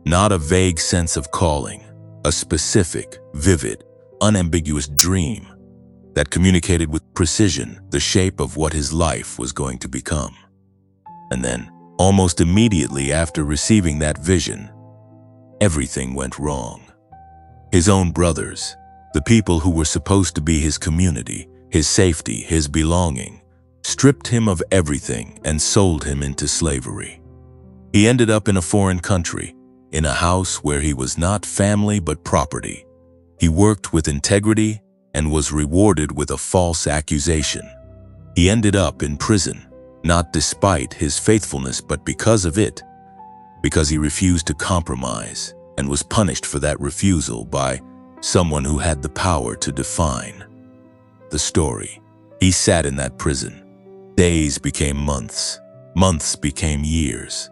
Not a vague sense of calling, a specific, vivid, unambiguous dream that communicated with precision the shape of what his life was going to become. And then, Almost immediately after receiving that vision, everything went wrong. His own brothers, the people who were supposed to be his community, his safety, his belonging, stripped him of everything and sold him into slavery. He ended up in a foreign country, in a house where he was not family but property. He worked with integrity and was rewarded with a false accusation. He ended up in prison, not despite his faithfulness but because of it, because he refused to compromise and was punished for that refusal by someone who had the power to define the story. He sat in that prison. Days became months. Months became years.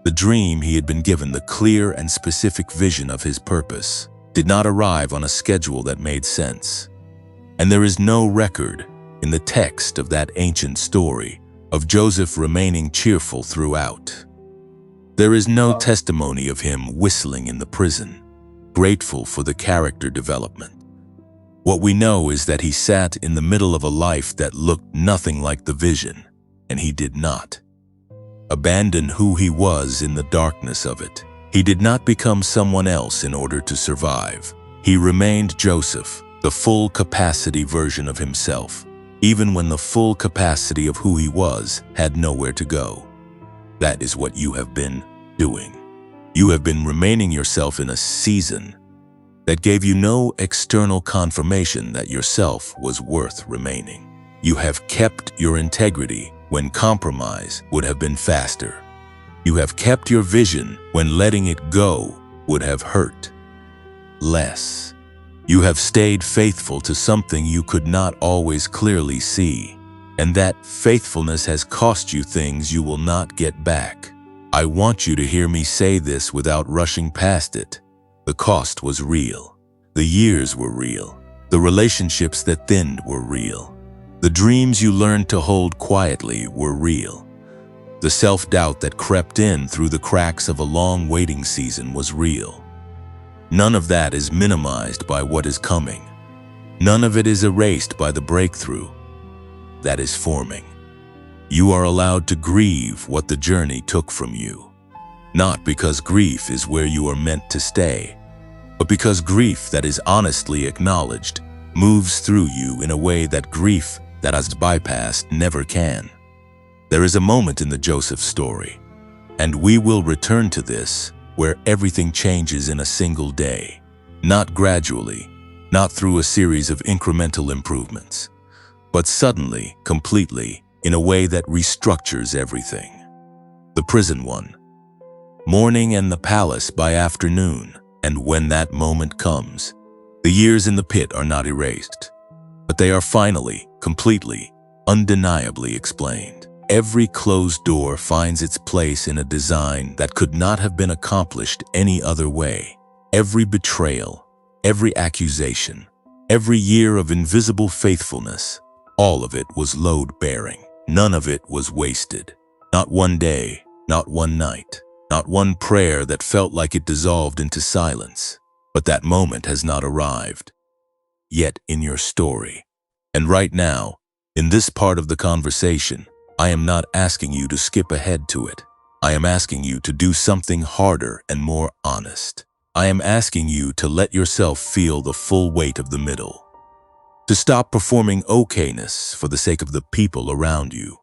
The dream he had been given, the clear and specific vision of his purpose, did not arrive on a schedule that made sense. And there is no record in the text of that ancient story of Joseph remaining cheerful throughout. There is no testimony of him whistling in the prison, grateful for the character development. What we know is that he sat in the middle of a life that looked nothing like the vision, and he did not abandon who he was in the darkness of it. He did not become someone else in order to survive. He remained Joseph, the full capacity version of himself, even when the full capacity of who he was had nowhere to go. That is what you have been doing. You have been remaining yourself in a season that gave you no external confirmation that yourself was worth remaining. You have kept your integrity when compromise would have been faster. You have kept your vision when letting it go would have hurt less. You have stayed faithful to something you could not always clearly see, and that faithfulness has cost you things you will not get back. I want you to hear me say this without rushing past it. The cost was real. The years were real. The relationships that thinned were real. The dreams you learned to hold quietly were real. The self-doubt that crept in through the cracks of a long waiting season was real. None of that is minimized by what is coming. None of it is erased by the breakthrough that is forming. You are allowed to grieve what the journey took from you, not because grief is where you are meant to stay, but because grief that is honestly acknowledged moves through you in a way that grief that has bypassed never can. There is a moment in the Joseph story, and we will return to this, where everything changes in a single day, not gradually, not through a series of incremental improvements, but suddenly, completely, in a way that restructures everything. The prison one. Morning and the palace by afternoon, and when that moment comes, the years in the pit are not erased, but they are finally, completely, undeniably explained. Every closed door finds its place in a design that could not have been accomplished any other way. Every betrayal, every accusation, every year of invisible faithfulness, all of it was load-bearing. None of it was wasted. Not one day, not one night, not one prayer that felt like it dissolved into silence. But that moment has not arrived yet in your story. And right now, in this part of the conversation, I am not asking you to skip ahead to it. I am asking you to do something harder and more honest. I am asking you to let yourself feel the full weight of the middle. To stop performing okayness for the sake of the people around you.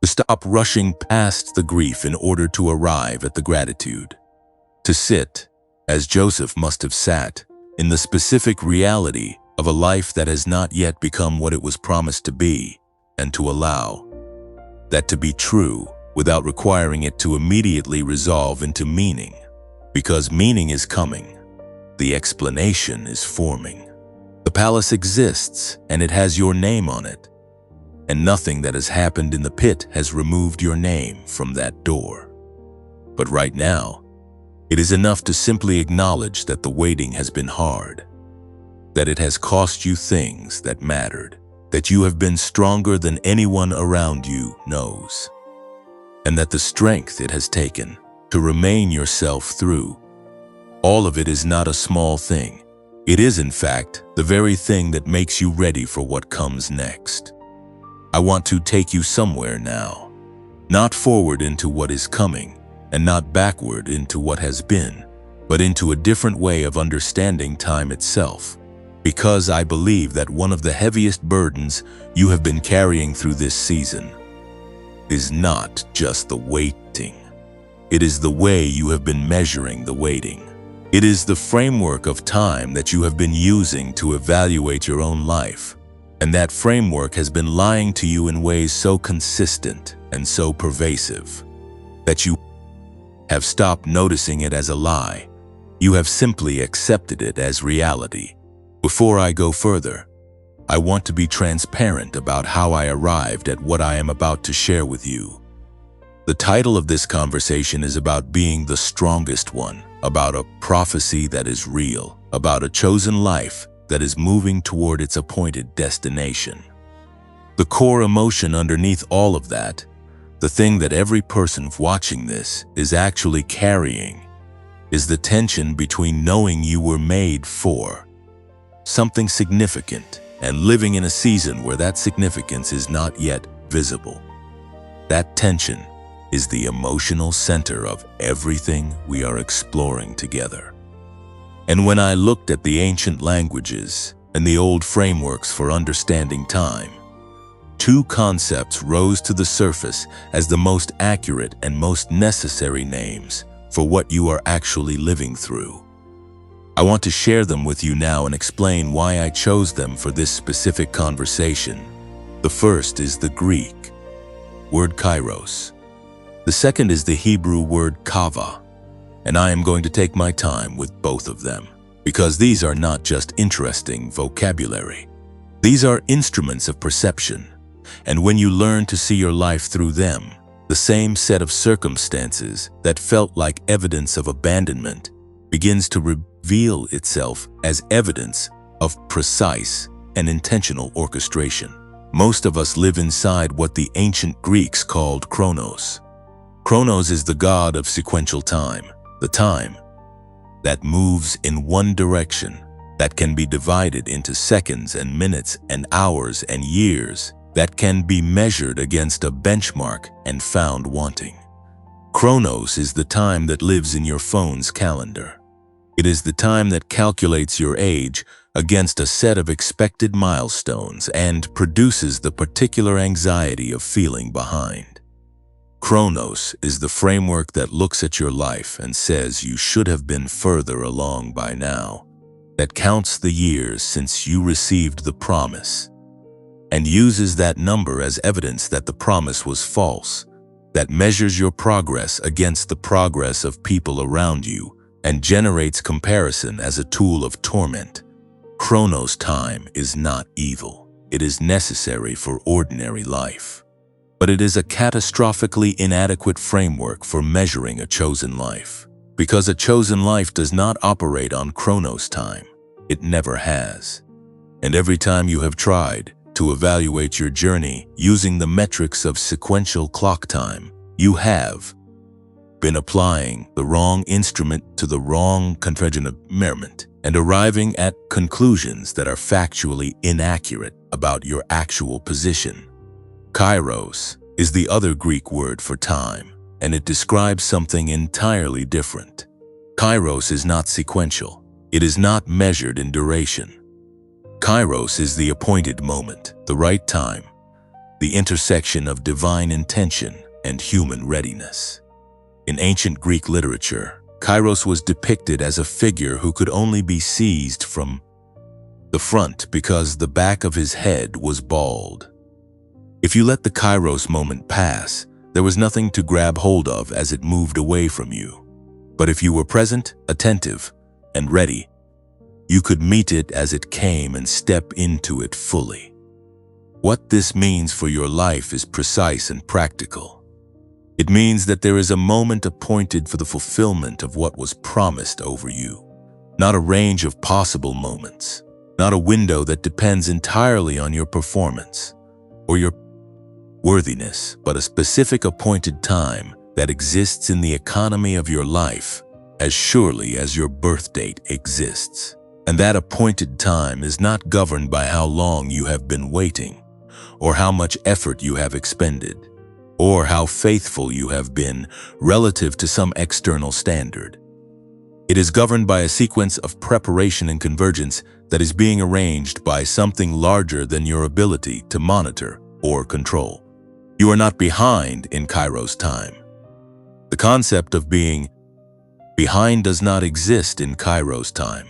To stop rushing past the grief in order to arrive at the gratitude. To sit, as Joseph must have sat, in the specific reality of a life that has not yet become what it was promised to be, and to allow that to be true without requiring it to immediately resolve into meaning. Because meaning is coming. The explanation is forming. The palace exists and it has your name on it. And nothing that has happened in the pit has removed your name from that door. But right now, it is enough to simply acknowledge that the waiting has been hard. That it has cost you things that mattered. That you have been stronger than anyone around you knows. And that the strength it has taken to remain yourself through, all of it is not a small thing. It is, in fact, the very thing that makes you ready for what comes next. I want to take you somewhere now. not forward into what is coming, and not backward into what has been, but into a different way of understanding time itself. Because I believe that one of the heaviest burdens you have been carrying through this season is not just the waiting. It is the way you have been measuring the waiting. It is the framework of time that you have been using to evaluate your own life. And that framework has been lying to you in ways so consistent and so pervasive that you have stopped noticing it as a lie. You have simply accepted it as reality. Before I go further, I want to be transparent about how I arrived at what I am about to share with you. The title of this conversation is about being the strongest one, about a prophecy that is real, about a chosen life that is moving toward its appointed destination. The core emotion underneath all of that, the thing that every person watching this is actually carrying, is the tension between knowing you were made for something significant and living in a season where that significance is not yet visible. That tension is the emotional center of everything we are exploring together. And when I looked at the ancient languages and the old frameworks for understanding time, two concepts rose to the surface as the most accurate and most necessary names for what you are actually living through. I want to share them with you now and explain why I chose them for this specific conversation. The first is the Greek word kairos. The second is the Hebrew word kava. And I am going to take my time with both of them, because these are not just interesting vocabulary. These are instruments of perception. And when you learn to see your life through them, the same set of circumstances that felt like evidence of abandonment begins to reveal itself as evidence of precise and intentional orchestration. Most of us live inside what the ancient Greeks called chronos. Chronos is the god of sequential time, the time that moves in one direction, that can be divided into seconds and minutes and hours and years, that can be measured against a benchmark and found wanting. Chronos is the time that lives in your phone's calendar. It is the time that calculates your age against a set of expected milestones and produces the particular anxiety of feeling behind. Chronos is the framework that looks at your life and says you should have been further along by now, that counts the years since you received the promise, and uses that number as evidence that the promise was false, that measures your progress against the progress of people around you, and generates comparison as a tool of torment. Chronos time is not evil. It is necessary for ordinary life. But it is a catastrophically inadequate framework for measuring a chosen life. Because a chosen life does not operate on Chronos time. It never has. And every time you have tried to evaluate your journey using the metrics of sequential clock time, you have been applying the wrong instrument to the wrong measurement and arriving at conclusions that are factually inaccurate about your actual position. Kairos is the other Greek word for time, and it describes something entirely different. Kairos is not sequential. It is not measured in duration. Kairos is the appointed moment, the right time, the intersection of divine intention and human readiness. In ancient Greek literature, Kairos was depicted as a figure who could only be seized from the front because the back of his head was bald. If you let the Kairos moment pass, there was nothing to grab hold of as it moved away from you. But if you were present, attentive, and ready, you could meet it as it came and step into it fully. What this means for your life is precise and practical. It means that there is a moment appointed for the fulfillment of what was promised over you, not a range of possible moments, not a window that depends entirely on your performance or your worthiness, but a specific appointed time that exists in the economy of your life as surely as your birth date exists. And that appointed time is not governed by how long you have been waiting, or how much effort you have expended, or how faithful you have been relative to some external standard. It is governed by a sequence of preparation and convergence that is being arranged by something larger than your ability to monitor or control. You are not behind in Kairos time. The concept of being behind does not exist in Kairos time.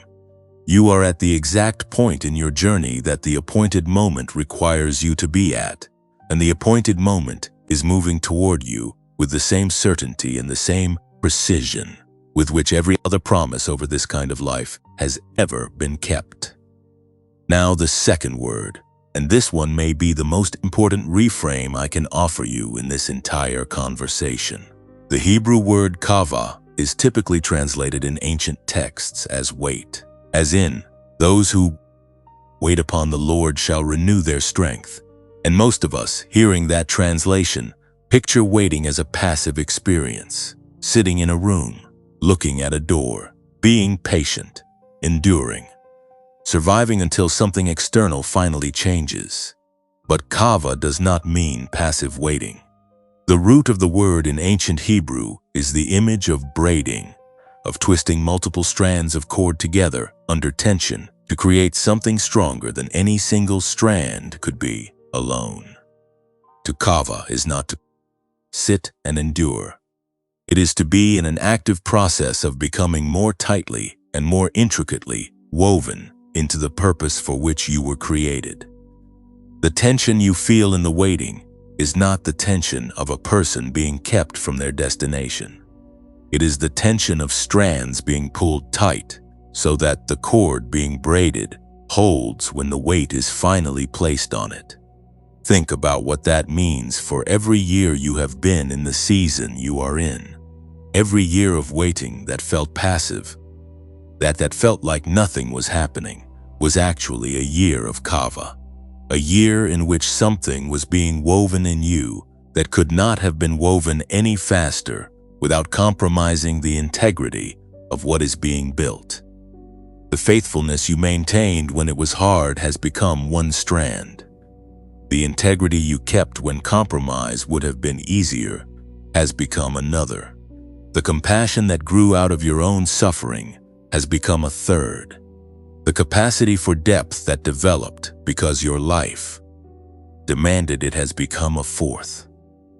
You are at the exact point in your journey that the appointed moment requires you to be at, and the appointed moment is moving toward you with the same certainty and the same precision with which every other promise over this kind of life has ever been kept. Now the second word, and this one may be the most important reframe I can offer you in this entire conversation. The Hebrew word kava is typically translated in ancient texts as wait, as in, those who wait upon the Lord shall renew their strength. And most of us, hearing that translation, picture waiting as a passive experience, sitting in a room, looking at a door, being patient, enduring, surviving until something external finally changes. But kava does not mean passive waiting. The root of the word in ancient Hebrew is the image of braiding, of twisting multiple strands of cord together under tension to create something stronger than any single strand could be alone. To kava is not to sit and endure. It is to be in an active process of becoming more tightly and more intricately woven into the purpose for which you were created. The tension you feel in the waiting is not the tension of a person being kept from their destination. It is the tension of strands being pulled tight so that the cord being braided holds when the weight is finally placed on it. Think about what that means for every year you have been in the season you are in. Every year of waiting that felt passive, that felt like nothing was happening, was actually a year of kava. A year in which something was being woven in you that could not have been woven any faster without compromising the integrity of what is being built. The faithfulness you maintained when it was hard has become one strand. The integrity you kept when compromise would have been easier has become another. The compassion that grew out of your own suffering has become a third. The capacity for depth that developed because your life demanded it has become a fourth.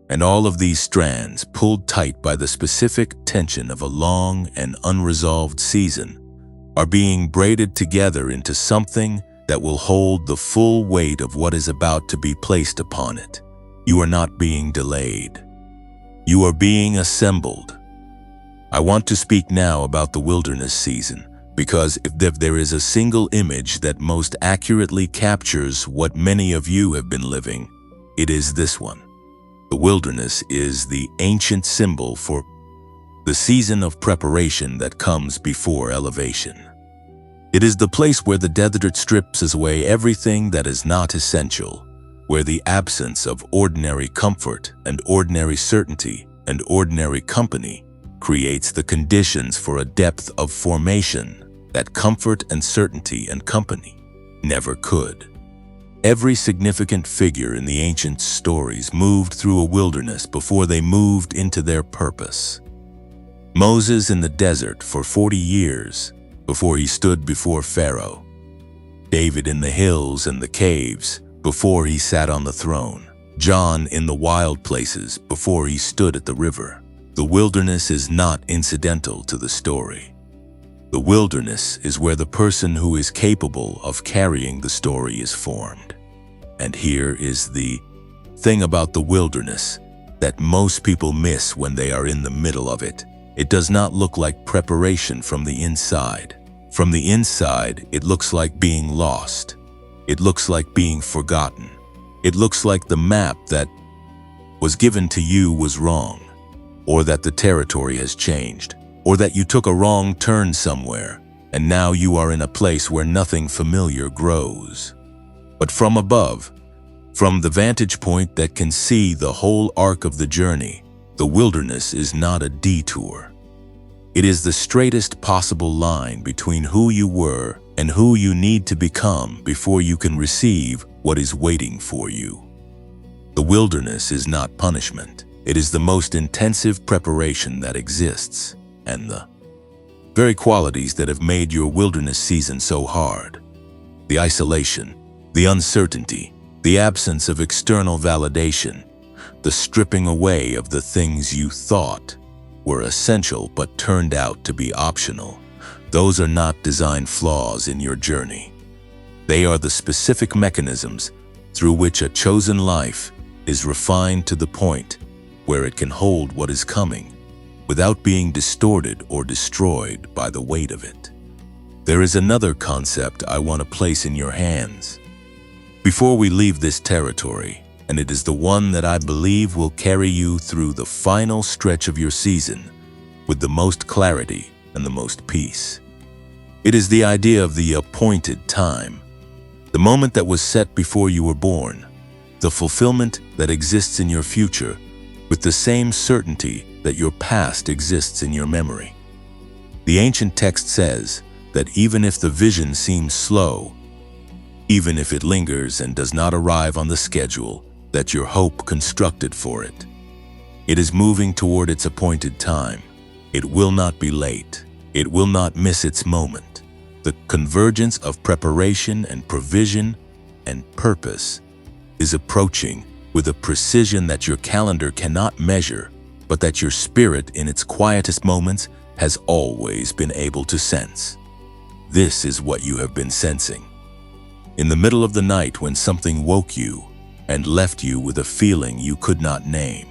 And all of these strands, pulled tight by the specific tension of a long and unresolved season, are being braided together into something that will hold the full weight of what is about to be placed upon it. You are not being delayed. You are being assembled. I want to speak now about the wilderness season, because if there is a single image that most accurately captures what many of you have been living, it is this one. The wilderness is the ancient symbol for the season of preparation that comes before elevation. It is the place where the desert strips away everything that is not essential, where the absence of ordinary comfort and ordinary certainty and ordinary company creates the conditions for a depth of formation that comfort and certainty and company never could. Every significant figure in the ancient stories moved through a wilderness before they moved into their purpose. Moses in the desert for 40 years before he stood before Pharaoh. David in the hills and the caves before he sat on the throne. John in the wild places before he stood at the river. The wilderness is not incidental to the story. The wilderness is where the person who is capable of carrying the story is formed. And here is the thing about the wilderness that most people miss when they are in the middle of it. It does not look like preparation from the inside. From the inside, it looks like being lost. It looks like being forgotten. It looks like the map that was given to you was wrong, or that the territory has changed, or that you took a wrong turn somewhere, and now you are in a place where nothing familiar grows. But from above, from the vantage point that can see the whole arc of the journey, the wilderness is not a detour. It is the straightest possible line between who you were and who you need to become before you can receive what is waiting for you. The wilderness is not punishment. It is the most intensive preparation that exists, and the very qualities that have made your wilderness season so hard. The isolation, the uncertainty, the absence of external validation, the stripping away of the things you thought were essential but turned out to be optional. Those are not design flaws in your journey. They are the specific mechanisms through which a chosen life is refined to the point where it can hold what is coming without being distorted or destroyed by the weight of it. There is another concept I want to place in your hands before we leave this territory, and it is the one that I believe will carry you through the final stretch of your season with the most clarity and the most peace. It is the idea of the appointed time, the moment that was set before you were born, the fulfillment that exists in your future with the same certainty that your past exists in your memory. The ancient text says that even if the vision seems slow, even if it lingers and does not arrive on the schedule that your hope constructed for it, it is moving toward its appointed time. It will not be late. It will not miss its moment. The convergence of preparation and provision and purpose is approaching with a precision that your calendar cannot measure, but that your spirit in its quietest moments has always been able to sense. This is what you have been sensing. In the middle of the night when something woke you and left you with a feeling you could not name.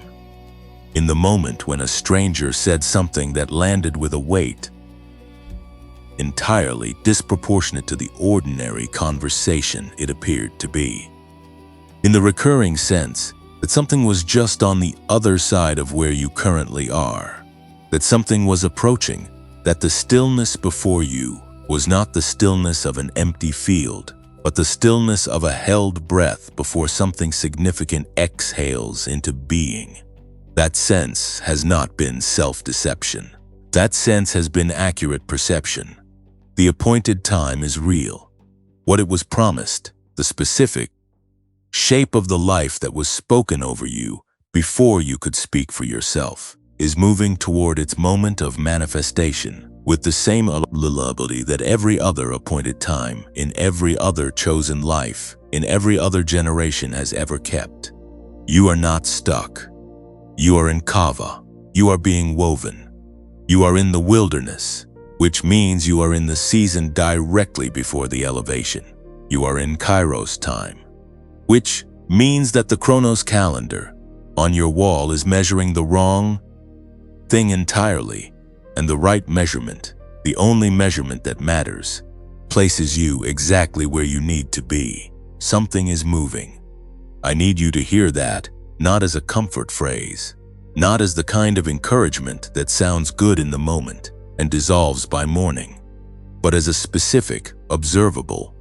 In the moment when a stranger said something that landed with a weight entirely disproportionate to the ordinary conversation it appeared to be. In the recurring sense that something was just on the other side of where you currently are, that something was approaching, that the stillness before you was not the stillness of an empty field, but the stillness of a held breath before something significant exhales into being. That sense has not been self-deception. That sense has been accurate perception. The appointed time is real. What it was promised, the specific shape of the life that was spoken over you before you could speak for yourself, is moving toward its moment of manifestation with the same availability that every other appointed time in every other chosen life in every other generation has ever kept. You are not stuck. You are in kava. You are being woven. You are in the wilderness, which means you are in the season directly before the elevation. You are in Kairos time, which means that the Chronos calendar on your wall is measuring the wrong thing entirely, and the right measurement, the only measurement that matters, places you exactly where you need to be. Something is moving. I need you to hear that, not as a comfort phrase, not as the kind of encouragement that sounds good in the moment and dissolves by morning, but as a specific, observable,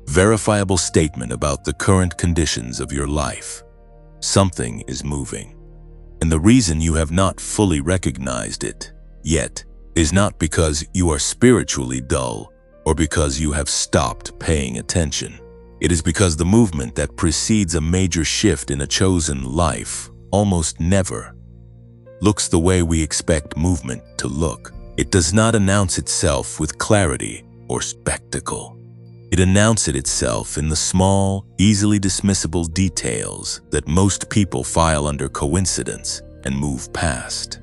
verifiable statement about the current conditions of your life. Something is moving, and the reason you have not fully recognized it yet is not because you are spiritually dull or because you have stopped paying attention. It is because the movement that precedes a major shift in a chosen life almost never looks the way we expect movement to look. It does not announce itself with clarity or spectacle. It announces itself in the small, easily dismissible details that most people file under coincidence and move past.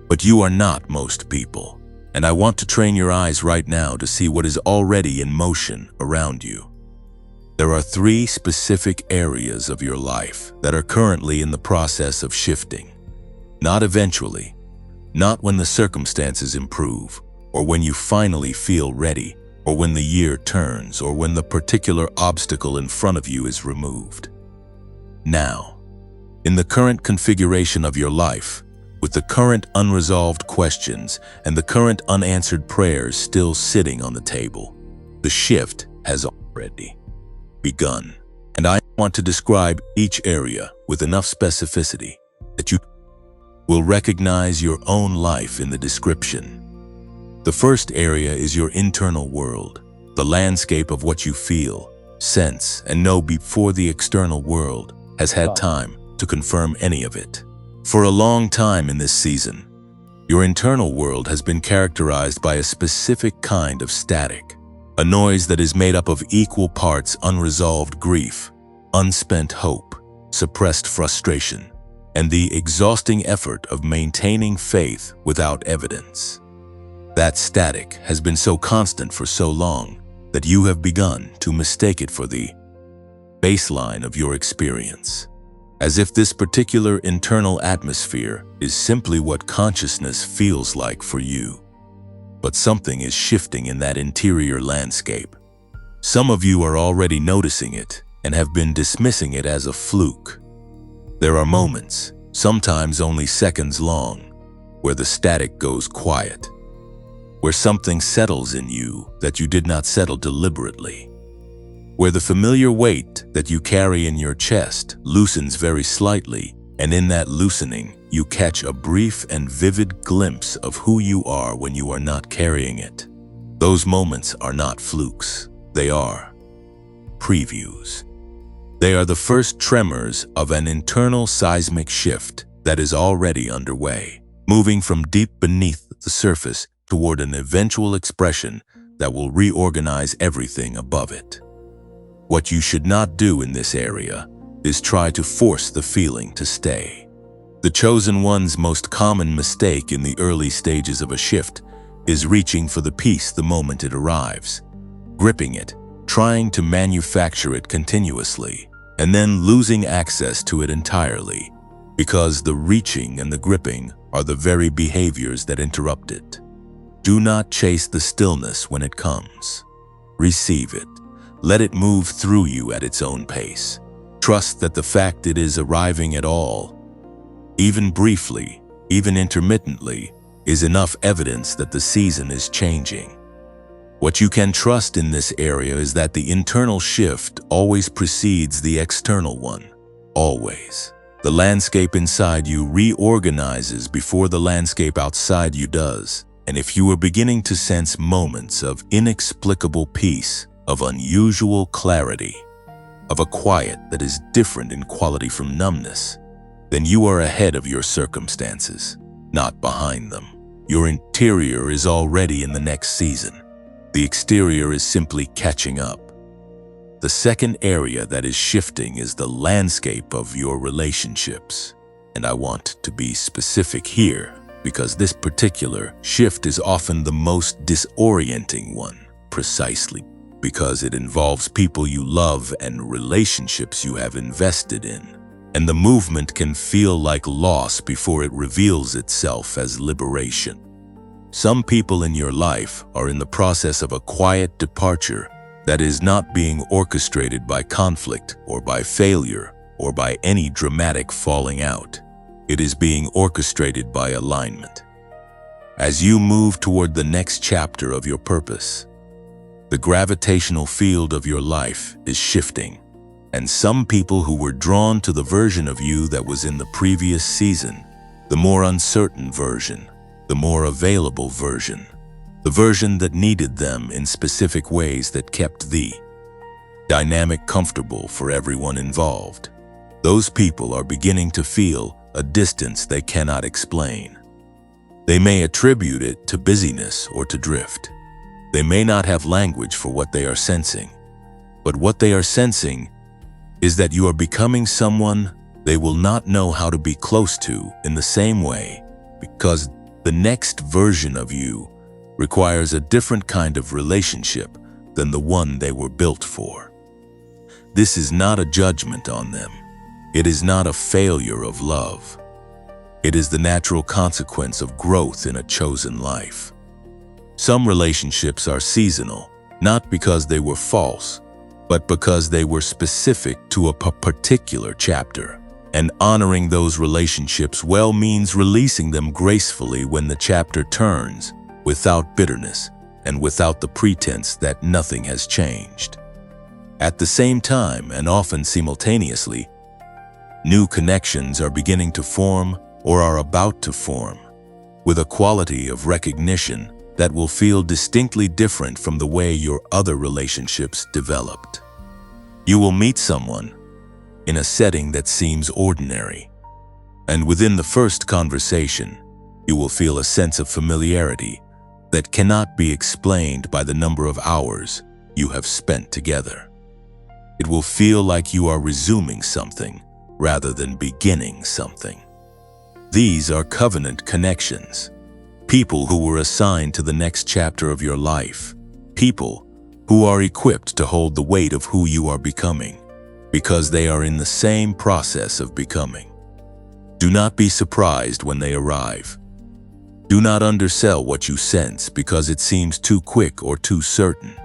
But you are not most people, and I want to train your eyes right now to see what is already in motion around you. There are 3 specific areas of your life that are currently in the process of shifting. Not eventually, not when the circumstances improve, or when you finally feel ready, or when the year turns, or when the particular obstacle in front of you is removed. Now, in the current configuration of your life, with the current unresolved questions and the current unanswered prayers still sitting on the table, the shift has already begun. And I want to describe each area with enough specificity that you will recognize your own life in the description. The first area is your internal world, the landscape of what you feel, sense, and know before the external world has had time to confirm any of it. For a long time in this season, your internal world has been characterized by a specific kind of static, a noise that is made up of equal parts unresolved grief, unspent hope, suppressed frustration, and the exhausting effort of maintaining faith without evidence. That static has been so constant for so long that you have begun to mistake it for the baseline of your experience, as if this particular internal atmosphere is simply what consciousness feels like for you. But something is shifting in that interior landscape. Some of you are already noticing it and have been dismissing it as a fluke. There are moments, sometimes only seconds long, where the static goes quiet, where something settles in you that you did not settle deliberately, where the familiar weight that you carry in your chest loosens very slightly, and in that loosening, you catch a brief and vivid glimpse of who you are when you are not carrying it. Those moments are not flukes. They are previews. They are the first tremors of an internal seismic shift that is already underway, moving from deep beneath the surface toward an eventual expression that will reorganize everything above it. What you should not do in this area is try to force the feeling to stay. The chosen one's most common mistake in the early stages of a shift is reaching for the peace the moment it arrives, gripping it, trying to manufacture it continuously, and then losing access to it entirely, because the reaching and the gripping are the very behaviors that interrupt it. Do not chase the stillness when it comes. Receive it. Let it move through you at its own pace. Trust that the fact it is arriving at all, even briefly, even intermittently, is enough evidence that the season is changing. What you can trust in this area is that the internal shift always precedes the external one. Always. The landscape inside you reorganizes before the landscape outside you does. And if you are beginning to sense moments of inexplicable peace, of unusual clarity, of a quiet that is different in quality from numbness, then you are ahead of your circumstances, not behind them. Your interior is already in the next season. The exterior is simply catching up. The second area that is shifting is the landscape of your relationships. And I want to be specific here, because this particular shift is often the most disorienting one, precisely because it involves people you love and relationships you have invested in. And the movement can feel like loss before it reveals itself as liberation. Some people in your life are in the process of a quiet departure that is not being orchestrated by conflict or by failure or by any dramatic falling out. It is being orchestrated by alignment. As you move toward the next chapter of your purpose, the gravitational field of your life is shifting, and some people who were drawn to the version of you that was in the previous season, the more uncertain version, the more available version, the version that needed them in specific ways that kept the dynamic comfortable for everyone involved. Those people are beginning to feel a distance they cannot explain. They may attribute it to busyness or to drift. They may not have language for what they are sensing, but what they are sensing is that you are becoming someone they will not know how to be close to in the same way, because the next version of you requires a different kind of relationship than the one they were built for. This is not a judgment on them. It is not a failure of love. It is the natural consequence of growth in a chosen life. Some relationships are seasonal, not because they were false, but because they were specific to a particular chapter. And honoring those relationships well means releasing them gracefully when the chapter turns, without bitterness and without the pretense that nothing has changed. At the same time, and often simultaneously, new connections are beginning to form or are about to form, with a quality of recognition that will feel distinctly different from the way your other relationships developed. You will meet someone in a setting that seems ordinary. And within the first conversation, you will feel a sense of familiarity that cannot be explained by the number of hours you have spent together. It will feel like you are resuming something rather than beginning something. These are covenant connections, people who were assigned to the next chapter of your life, people who are equipped to hold the weight of who you are becoming, because they are in the same process of becoming. Do not be surprised when they arrive. Do not undersell what you sense because it seems too quick or too certain.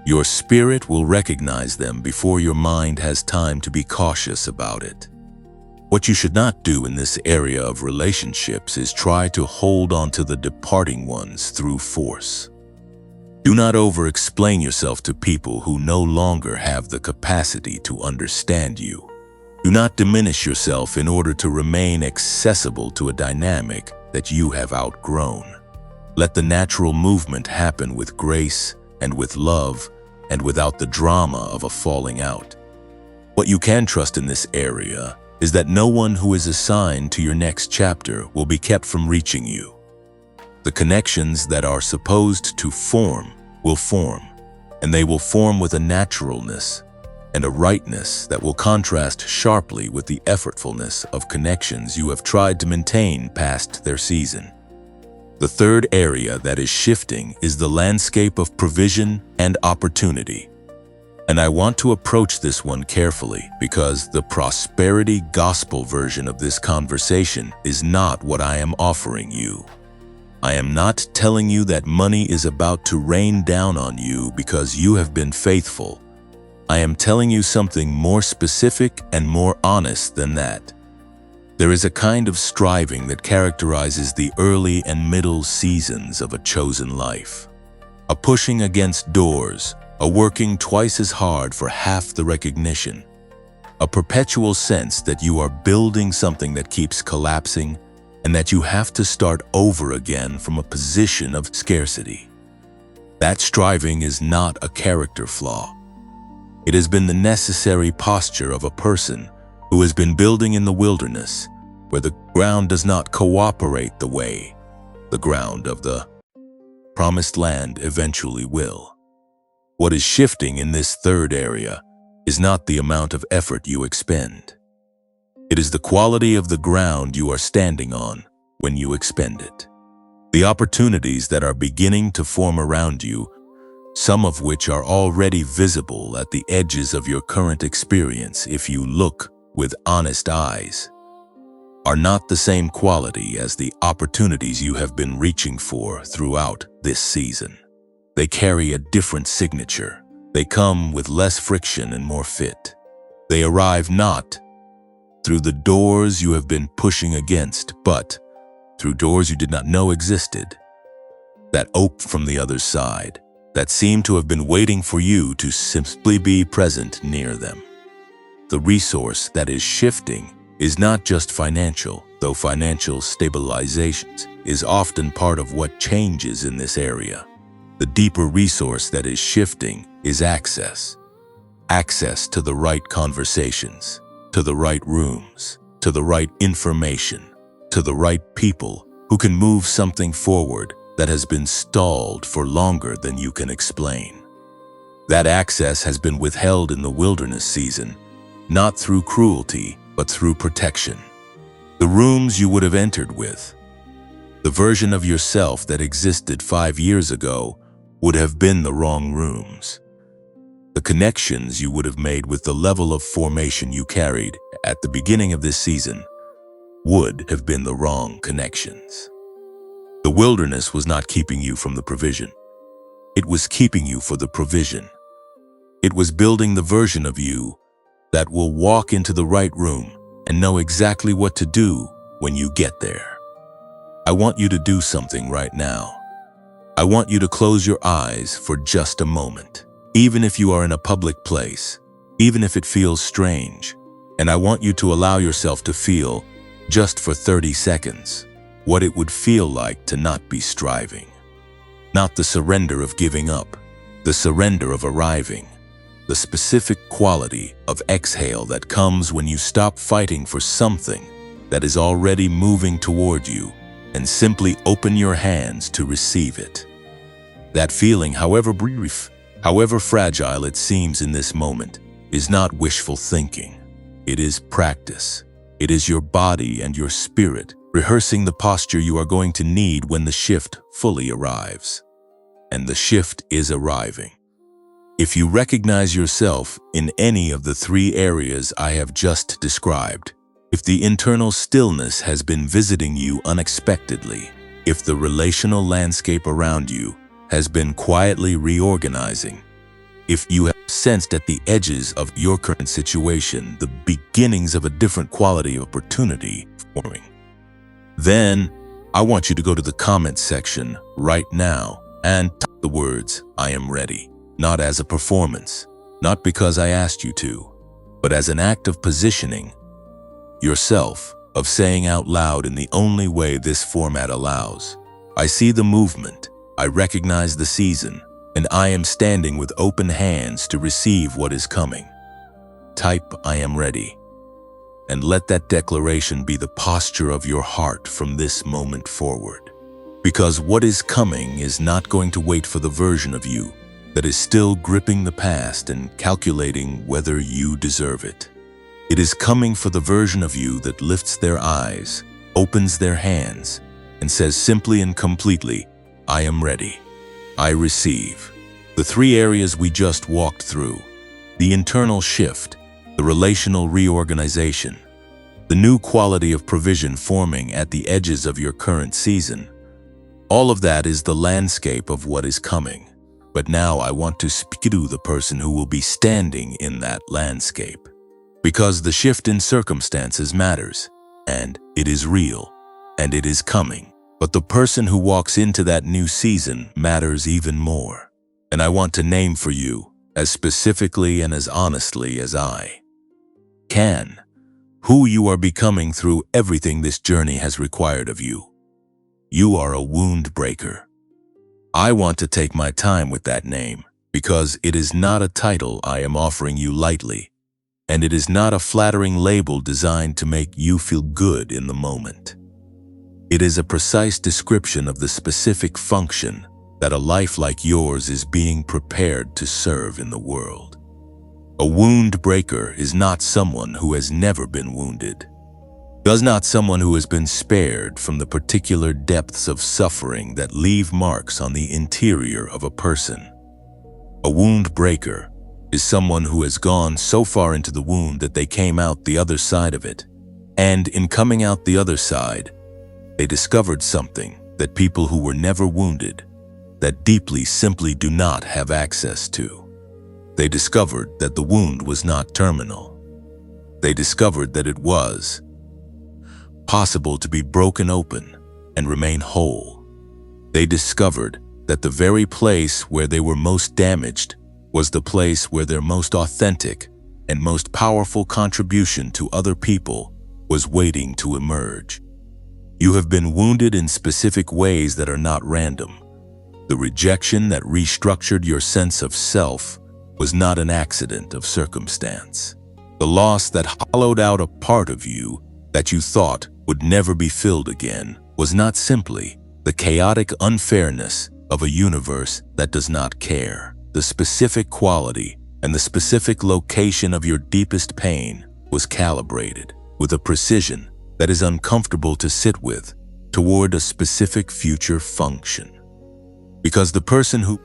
Your spirit will recognize them before your mind has time to be cautious about it. What you should not do in this area of relationships is try to hold on to the departing ones through force. Do not over-explain yourself to people who no longer have the capacity to understand you. Do not diminish yourself in order to remain accessible to a dynamic that you have outgrown. Let the natural movement happen with grace and with love and without the drama of a falling out. What you can trust in this area is that no one who is assigned to your next chapter will be kept from reaching you. The connections that are supposed to form will form, and they will form with a naturalness and a rightness that will contrast sharply with the effortfulness of connections you have tried to maintain past their season. The third area that is shifting is the landscape of provision and opportunity. And I want to approach this one carefully because the prosperity gospel version of this conversation is not what I am offering you. I am not telling you that money is about to rain down on you because you have been faithful. I am telling you something more specific and more honest than that. There is a kind of striving that characterizes the early and middle seasons of a chosen life. A pushing against doors, a working twice as hard for half the recognition, a perpetual sense that you are building something that keeps collapsing and that you have to start over again from a position of scarcity. That striving is not a character flaw. It has been the necessary posture of a person who has been building in the wilderness, where the ground does not cooperate the way the ground of the promised land eventually will. What is shifting in this third area is not the amount of effort you expend. It is the quality of the ground you are standing on when you expend it. The opportunities that are beginning to form around you, some of which are already visible at the edges of your current experience if you look with honest eyes, are not the same quality as the opportunities you have been reaching for throughout this season. They carry a different signature. They come with less friction and more fit. They arrive not through the doors you have been pushing against, but through doors you did not know existed, that opened from the other side, that seem to have been waiting for you to simply be present near them. The resource that is shifting is not just financial, though financial stabilization is often part of what changes in this area. The deeper resource that is shifting is access. Access to the right conversations, to the right rooms, to the right information, to the right people who can move something forward that has been stalled for longer than you can explain. That access has been withheld in the wilderness season, not through cruelty, but through protection. The rooms you would have entered with, the version of yourself that existed 5 years ago, would have been the wrong rooms. The connections you would have made with the level of formation you carried at the beginning of this season would have been the wrong connections. The wilderness was not keeping you from the provision. It was keeping you for the provision. It was building the version of you that will walk into the right room and know exactly what to do when you get there. I want you to do something right now. I want you to close your eyes for just a moment, even if you are in a public place, even if it feels strange, and I want you to allow yourself to feel, just for 30 seconds, what it would feel like to not be striving. Not the surrender of giving up, the surrender of arriving. the specific quality of exhale that comes when you stop fighting for something that is already moving toward you and simply open your hands to receive it. That feeling, however brief, however fragile it seems in this moment, is not wishful thinking. It is practice. It is your body and your spirit rehearsing the posture you are going to need when the shift fully arrives. And the shift is arriving. If you recognize yourself in any of the three areas I have just described, if the internal stillness has been visiting you unexpectedly, if the relational landscape around you has been quietly reorganizing, if you have sensed at the edges of your current situation the beginnings of a different quality of opportunity forming, then I want you to go to the comment section right now and type the words, "I am ready," not as a performance, not because I asked you to, but as an act of positioning yourself, of saying out loud in the only way this format allows, "I see the movement, I recognize the season, and I am standing with open hands to receive what is coming." Type, "I am ready," and let that declaration be the posture of your heart from this moment forward. Because what is coming is not going to wait for the version of you that is still gripping the past and calculating whether you deserve it. It is coming for the version of you that lifts their eyes, opens their hands, and says simply and completely, "I am ready. I receive." The three areas we just walked through, the internal shift, the relational reorganization, the new quality of provision forming at the edges of your current season, all of that is the landscape of what is coming. But now I want to speak to the person who will be standing in that landscape. Because the shift in circumstances matters, and it is real, and it is coming. But the person who walks into that new season matters even more. And I want to name for you, as specifically and as honestly as I can, who you are becoming through everything this journey has required of you. You are a wound breaker. I want to take my time with that name because it is not a title I am offering you lightly, and it is not a flattering label designed to make you feel good in the moment. It is a precise description of the specific function that a life like yours is being prepared to serve in the world. A wound breaker is not someone who has never been wounded. Does not someone who has been spared from the particular depths of suffering that leave marks on the interior of a person. A wound breaker is someone who has gone so far into the wound that they came out the other side of it. And in coming out the other side, they discovered something that people who were never wounded, that deeply simply do not have access to. They discovered that the wound was not terminal. They discovered that it was possible to be broken open and remain whole. They discovered that the very place where they were most damaged was the place where their most authentic and most powerful contribution to other people was waiting to emerge. You have been wounded in specific ways that are not random. The rejection that restructured your sense of self was not an accident of circumstance. The loss that hollowed out a part of you that you thought would never be filled again was not simply the chaotic unfairness of a universe that does not care. The specific quality and the specific location of your deepest pain was calibrated with a precision that is uncomfortable to sit with toward a specific future function. Because the person who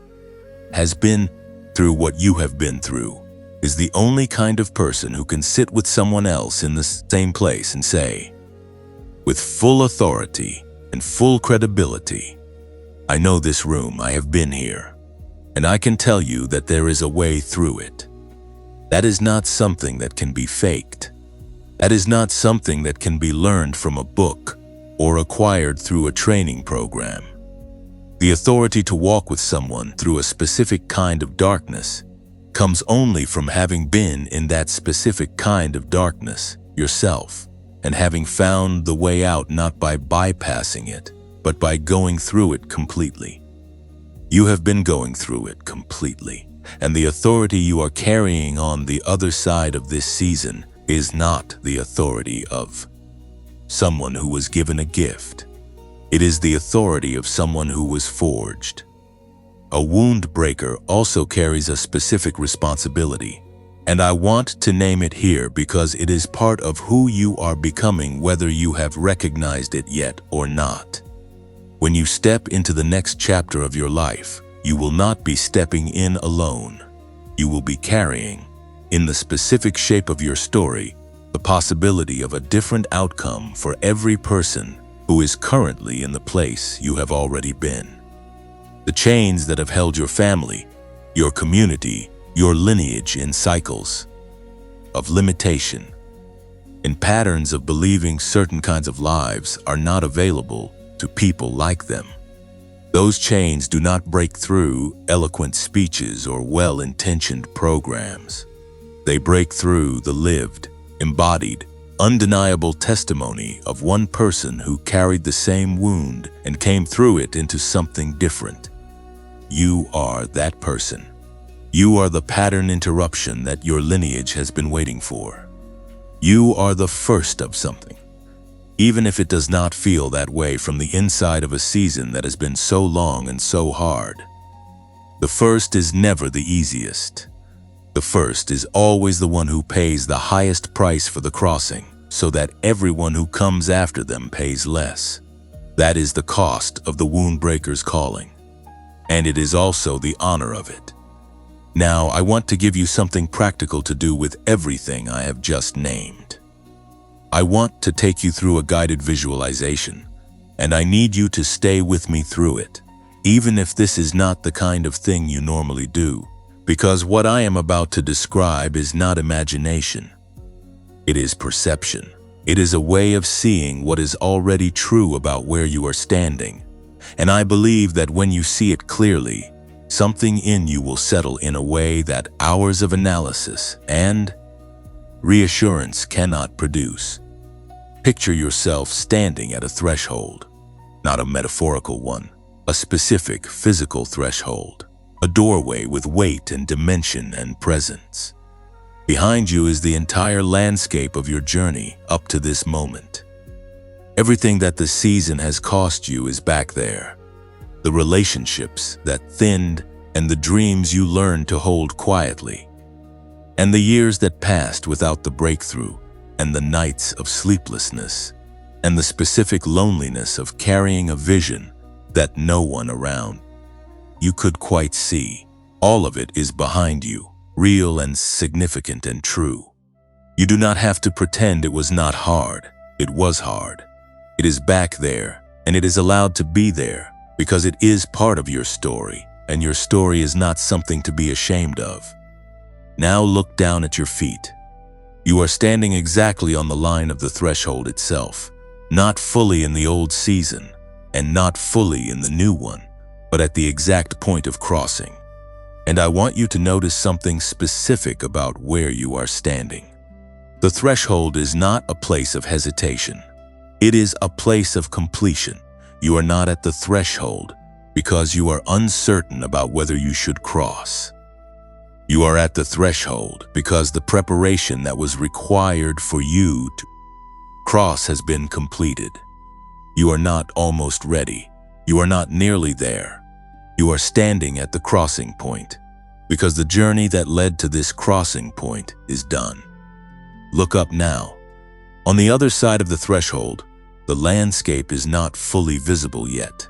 has been through what you have been through is the only kind of person who can sit with someone else in the same place and say, with full authority and full credibility, "I know this room, I have been here, and I can tell you that there is a way through it." That is not something that can be faked. That is not something that can be learned from a book or acquired through a training program. The authority to walk with someone through a specific kind of darkness comes only from having been in that specific kind of darkness yourself, and having found the way out not by bypassing it, but by going through it completely. You have been going through it completely. And the authority you are carrying on the other side of this season is not the authority of someone who was given a gift. It is the authority of someone who was forged. A wound breaker also carries a specific responsibility, and I want to name it here because it is part of who you are becoming, whether you have recognized it yet or not. When you step into the next chapter of your life, you will not be stepping in alone. You will be carrying, in the specific shape of your story, the possibility of a different outcome for every person who is currently in the place you have already been. The chains that have held your family, your community, your lineage in cycles of limitation, in patterns of believing certain kinds of lives are not available to people like them. Those chains do not break through eloquent speeches or well-intentioned programs. They break through the lived, embodied, undeniable testimony of one person who carried the same wound and came through it into something different. You are that person. You are the pattern interruption that your lineage has been waiting for. You are the first of something, even if it does not feel that way from the inside of a season that has been so long and so hard. The first is never the easiest. The first is always the one who pays the highest price for the crossing, so that everyone who comes after them pays less. That is the cost of the wound breaker's calling, and it is also the honor of it. Now, I want to give you something practical to do with everything I have just named. I want to take you through a guided visualization, and I need you to stay with me through it, even if this is not the kind of thing you normally do, because what I am about to describe is not imagination. It is perception. It is a way of seeing what is already true about where you are standing, and I believe that when you see it clearly, something in you will settle in a way that hours of analysis and reassurance cannot produce. Picture yourself standing at a threshold, not a metaphorical one, a specific physical threshold, a doorway with weight and dimension and presence. Behind you is the entire landscape of your journey up to this moment. Everything that the season has cost you is back there. The relationships that thinned and the dreams you learned to hold quietly, and the years that passed without the breakthrough, and the nights of sleeplessness, and the specific loneliness of carrying a vision that no one around you could quite see. All of it is behind you, real and significant and true. You do not have to pretend it was not hard. It was hard. It is back there, and it is allowed to be there, because it is part of your story, and your story is not something to be ashamed of. Now look down at your feet. You are standing exactly on the line of the threshold itself, not fully in the old season, and not fully in the new one, but at the exact point of crossing. And I want you to notice something specific about where you are standing. The threshold is not a place of hesitation. It is a place of completion. You are not at the threshold because you are uncertain about whether you should cross. You are at the threshold because the preparation that was required for you to cross has been completed. You are not almost ready. You are not nearly there. You are standing at the crossing point because the journey that led to this crossing point is done. Look up now. On the other side of the threshold, the landscape is not fully visible yet.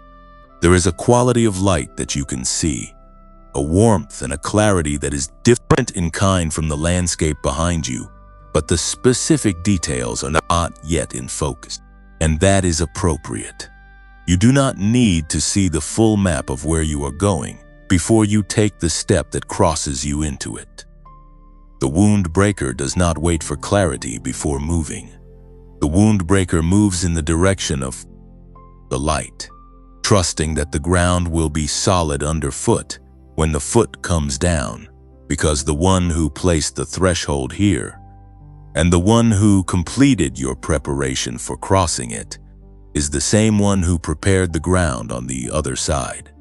There is a quality of light that you can see, a warmth and a clarity that is different in kind from the landscape behind you, but the specific details are not yet in focus, and that is appropriate. You do not need to see the full map of where you are going before you take the step that crosses you into it. The wound breaker does not wait for clarity before moving. The wound breaker moves in the direction of the light, trusting that the ground will be solid underfoot when the foot comes down, because the one who placed the threshold here and the one who completed your preparation for crossing it is the same one who prepared the ground on the other side.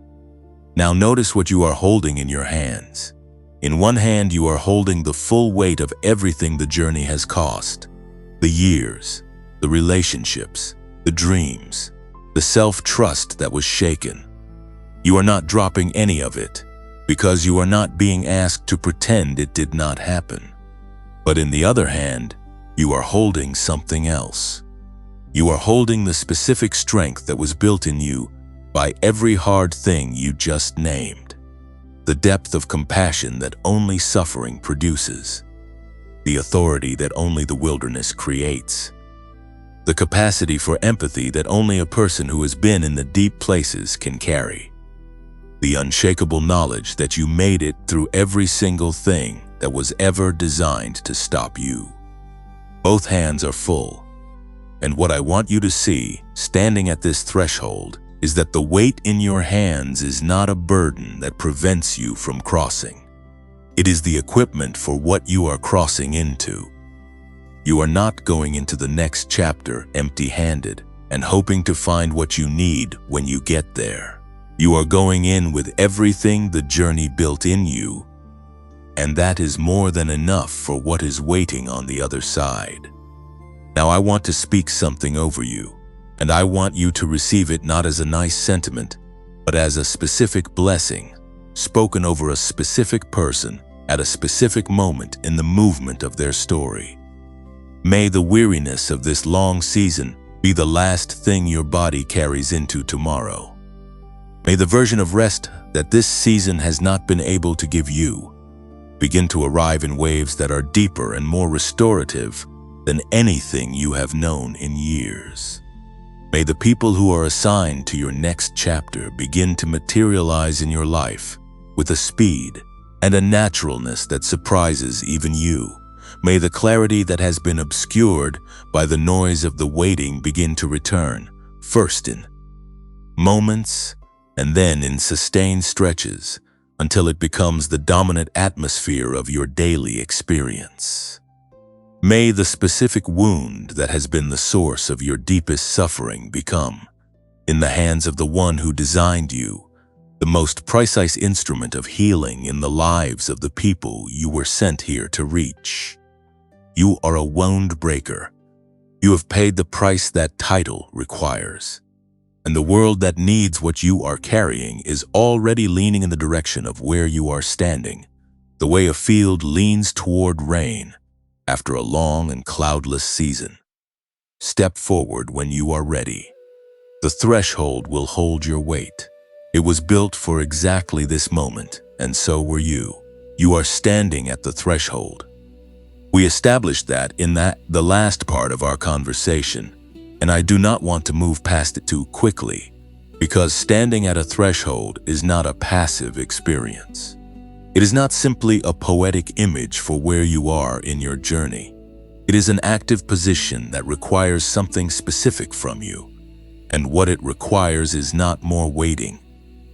Now notice what you are holding in your hands. In one hand, you are holding the full weight of everything the journey has cost. The years, the relationships, the dreams, the self-trust that was shaken. You are not dropping any of it, because you are not being asked to pretend it did not happen. But in the other hand, you are holding something else. You are holding the specific strength that was built in you by every hard thing you just named. The depth of compassion that only suffering produces. The authority that only the wilderness creates. The capacity for empathy that only a person who has been in the deep places can carry. The unshakable knowledge that you made it through every single thing that was ever designed to stop you. Both hands are full. And what I want you to see, standing at this threshold, is that the weight in your hands is not a burden that prevents you from crossing. It is the equipment for what you are crossing into. You are not going into the next chapter empty-handed and hoping to find what you need when you get there. You are going in with everything the journey built in you, and that is more than enough for what is waiting on the other side. Now I want to speak something over you, and I want you to receive it not as a nice sentiment, but as a specific blessing, spoken over a specific person at a specific moment in the movement of their story. May the weariness of this long season be the last thing your body carries into tomorrow. May the version of rest that this season has not been able to give you begin to arrive in waves that are deeper and more restorative than anything you have known in years. May the people who are assigned to your next chapter begin to materialize in your life with a speed and a naturalness that surprises even you. May the clarity that has been obscured by the noise of the waiting begin to return, first in moments and then in sustained stretches, until it becomes the dominant atmosphere of your daily experience. May the specific wound that has been the source of your deepest suffering become, in the hands of the one who designed you, the most precise instrument of healing in the lives of the people you were sent here to reach. You are a wound breaker. You have paid the price that title requires. And the world that needs what you are carrying is already leaning in the direction of where you are standing, the way a field leans toward rain after a long and cloudless season. Step forward when you are ready. The threshold will hold your weight. It was built for exactly this moment, and so were you. You are standing at the threshold. We established that in the last part of our conversation, and I do not want to move past it too quickly, because standing at a threshold is not a passive experience. It is not simply a poetic image for where you are in your journey. It is an active position that requires something specific from you, and what it requires is not more waiting,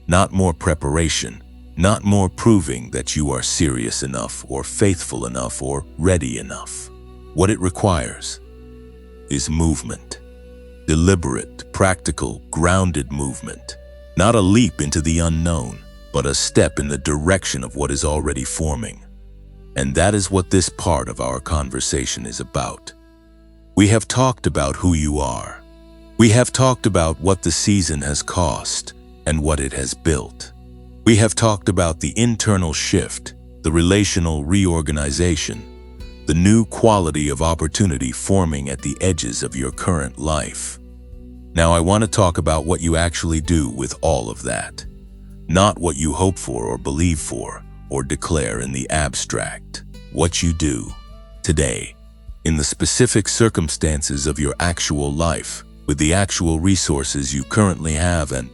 not more preparation, not more proving that you are serious enough or faithful enough or ready enough. What it requires is movement. Deliberate, practical, grounded movement. Not a leap into the unknown, but a step in the direction of what is already forming. And that is what this part of our conversation is about. We have talked about who you are. We have talked about what the season has cost and what it has built. We have talked about the internal shift, the relational reorganization, the new quality of opportunity forming at the edges of your current life. Now I want to talk about what you actually do with all of that. Not what you hope for or believe for or declare in the abstract. What you do today, in the specific circumstances of your actual life, with the actual resources you currently have and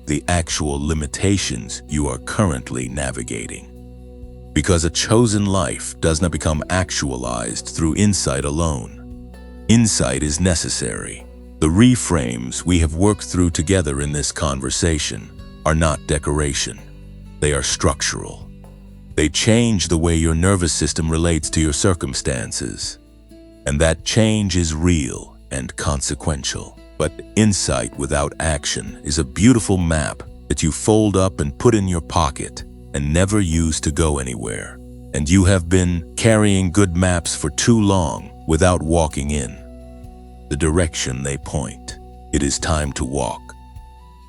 the actual limitations you are currently navigating. Because a chosen life does not become actualized through insight alone. Insight is necessary. The reframes we have worked through together in this conversation are not decoration. They are structural. They change the way your nervous system relates to your circumstances. And that change is real and consequential. But insight without action is a beautiful map that you fold up and put in your pocket, and never used to go anywhere. And you have been carrying good maps for too long without walking in the direction they point. It is time to walk.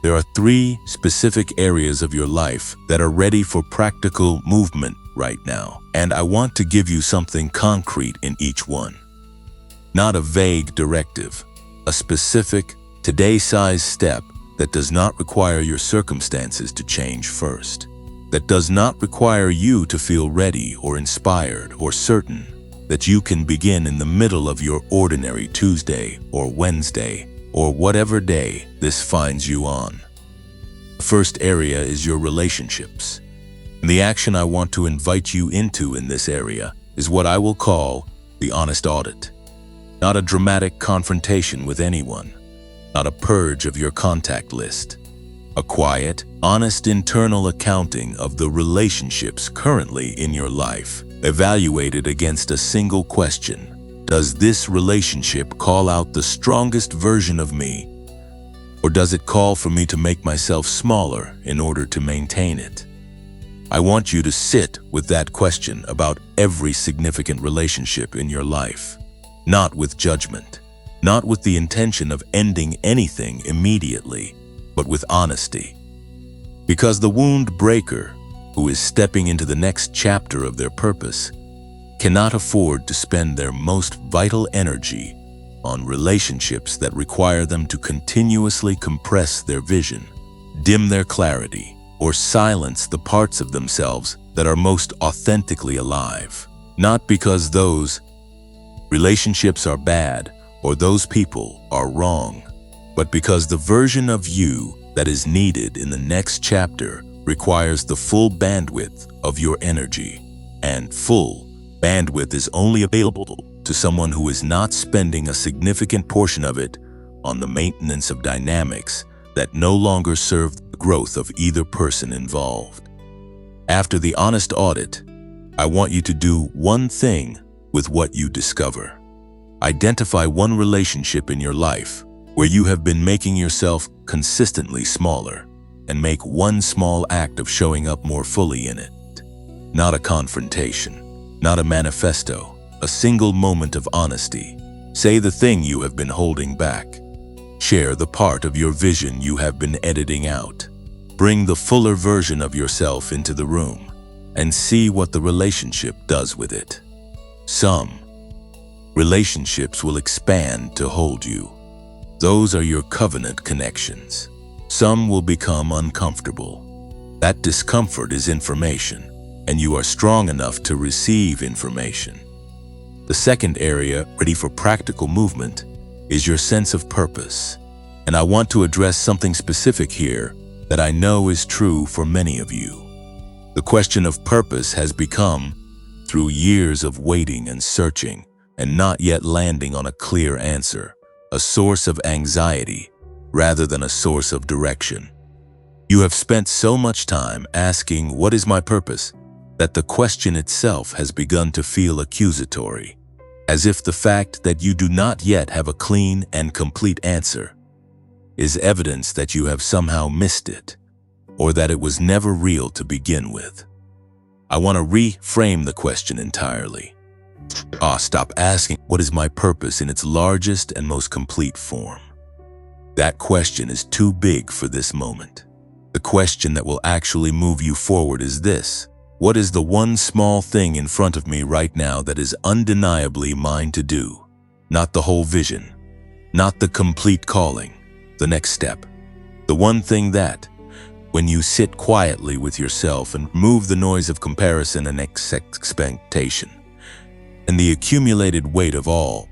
There are 3 specific areas of your life that are ready for practical movement right now, and I want to give you something concrete in each one. Not a vague directive, a specific, today-sized step that does not require your circumstances to change first, that does not require you to feel ready or inspired or certain that you can begin in the middle of your ordinary Tuesday or Wednesday or whatever day this finds you on. The first area is your relationships. And the action I want to invite you into in this area is what I will call the honest audit. Not a dramatic confrontation with anyone, not a purge of your contact list. A quiet, honest internal accounting of the relationships currently in your life, evaluated against a single question. Does this relationship call out the strongest version of me? Or does it call for me to make myself smaller in order to maintain it? I want you to sit with that question about every significant relationship in your life, not with judgment, not with the intention of ending anything immediately, but with honesty. Because the wound breaker, who is stepping into the next chapter of their purpose, cannot afford to spend their most vital energy on relationships that require them to continuously compress their vision, dim their clarity, or silence the parts of themselves that are most authentically alive. Not because those relationships are bad or those people are wrong, but because the version of you that is needed in the next chapter requires the full bandwidth of your energy, and full bandwidth is only available to someone who is not spending a significant portion of it on the maintenance of dynamics that no longer serve the growth of either person involved. After the honest audit, I want you to do one thing with what you discover. Identify one relationship in your life where you have been making yourself consistently smaller, and make one small act of showing up more fully in it. Not a confrontation, not a manifesto, a single moment of honesty. Say the thing you have been holding back. Share the part of your vision you have been editing out. Bring the fuller version of yourself into the room and see what the relationship does with it. Some relationships will expand to hold you. Those are your covenant connections. Some will become uncomfortable. That discomfort is information, and you are strong enough to receive information. The second area, ready for practical movement, is your sense of purpose. And I want to address something specific here that I know is true for many of you. The question of purpose has become, through years of waiting and searching and not yet landing on a clear answer, a source of anxiety rather than a source of direction. You have spent so much time asking, "What is my purpose?" that the question itself has begun to feel accusatory, as if the fact that you do not yet have a clean and complete answer is evidence that you have somehow missed it, or that it was never real to begin with. I want to reframe the question entirely. Stop asking, "What is my purpose?" in its largest and most complete form. That question is too big for this moment. The question that will actually move you forward is this: what is the one small thing in front of me right now that is undeniably mine to do? Not the whole vision, not the complete calling, the next step. The one thing that, when you sit quietly with yourself and remove the noise of comparison and expectation, and the accumulated weight of all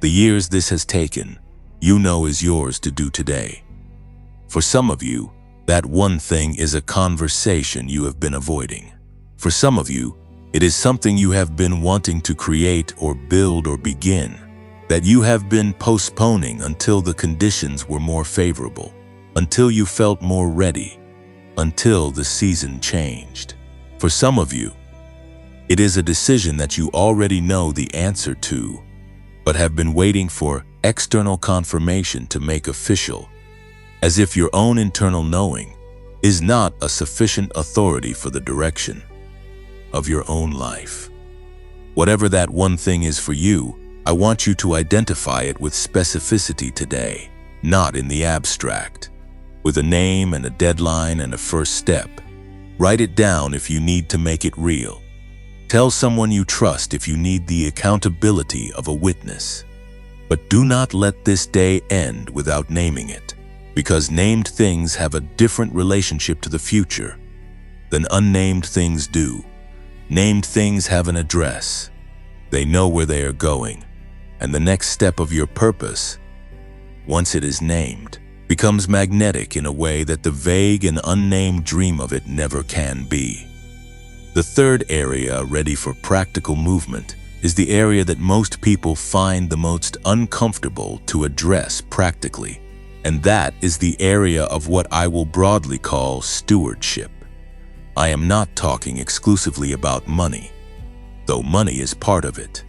the years this has taken, you know is yours to do today. For some of you, that one thing is a conversation you have been avoiding. For some of you, it is something you have been wanting to create or build or begin, that you have been postponing until the conditions were more favorable, until you felt more ready, until the season changed. For some of you, it is a decision that you already know the answer to, but have been waiting for external confirmation to make official, as if your own internal knowing is not a sufficient authority for the direction of your own life. Whatever that one thing is for you, I want you to identify it with specificity today, not in the abstract, with a name and a deadline and a first step. Write it down if you need to make it real. Tell someone you trust if you need the accountability of a witness. But do not let this day end without naming it, because named things have a different relationship to the future than unnamed things do. Named things have an address. They know where they are going, and the next step of your purpose, once it is named, becomes magnetic in a way that the vague and unnamed dream of it never can be. The third area ready for practical movement is the area that most people find the most uncomfortable to address practically, and that is the area of what I will broadly call stewardship. I am not talking exclusively about money, though money is part of it.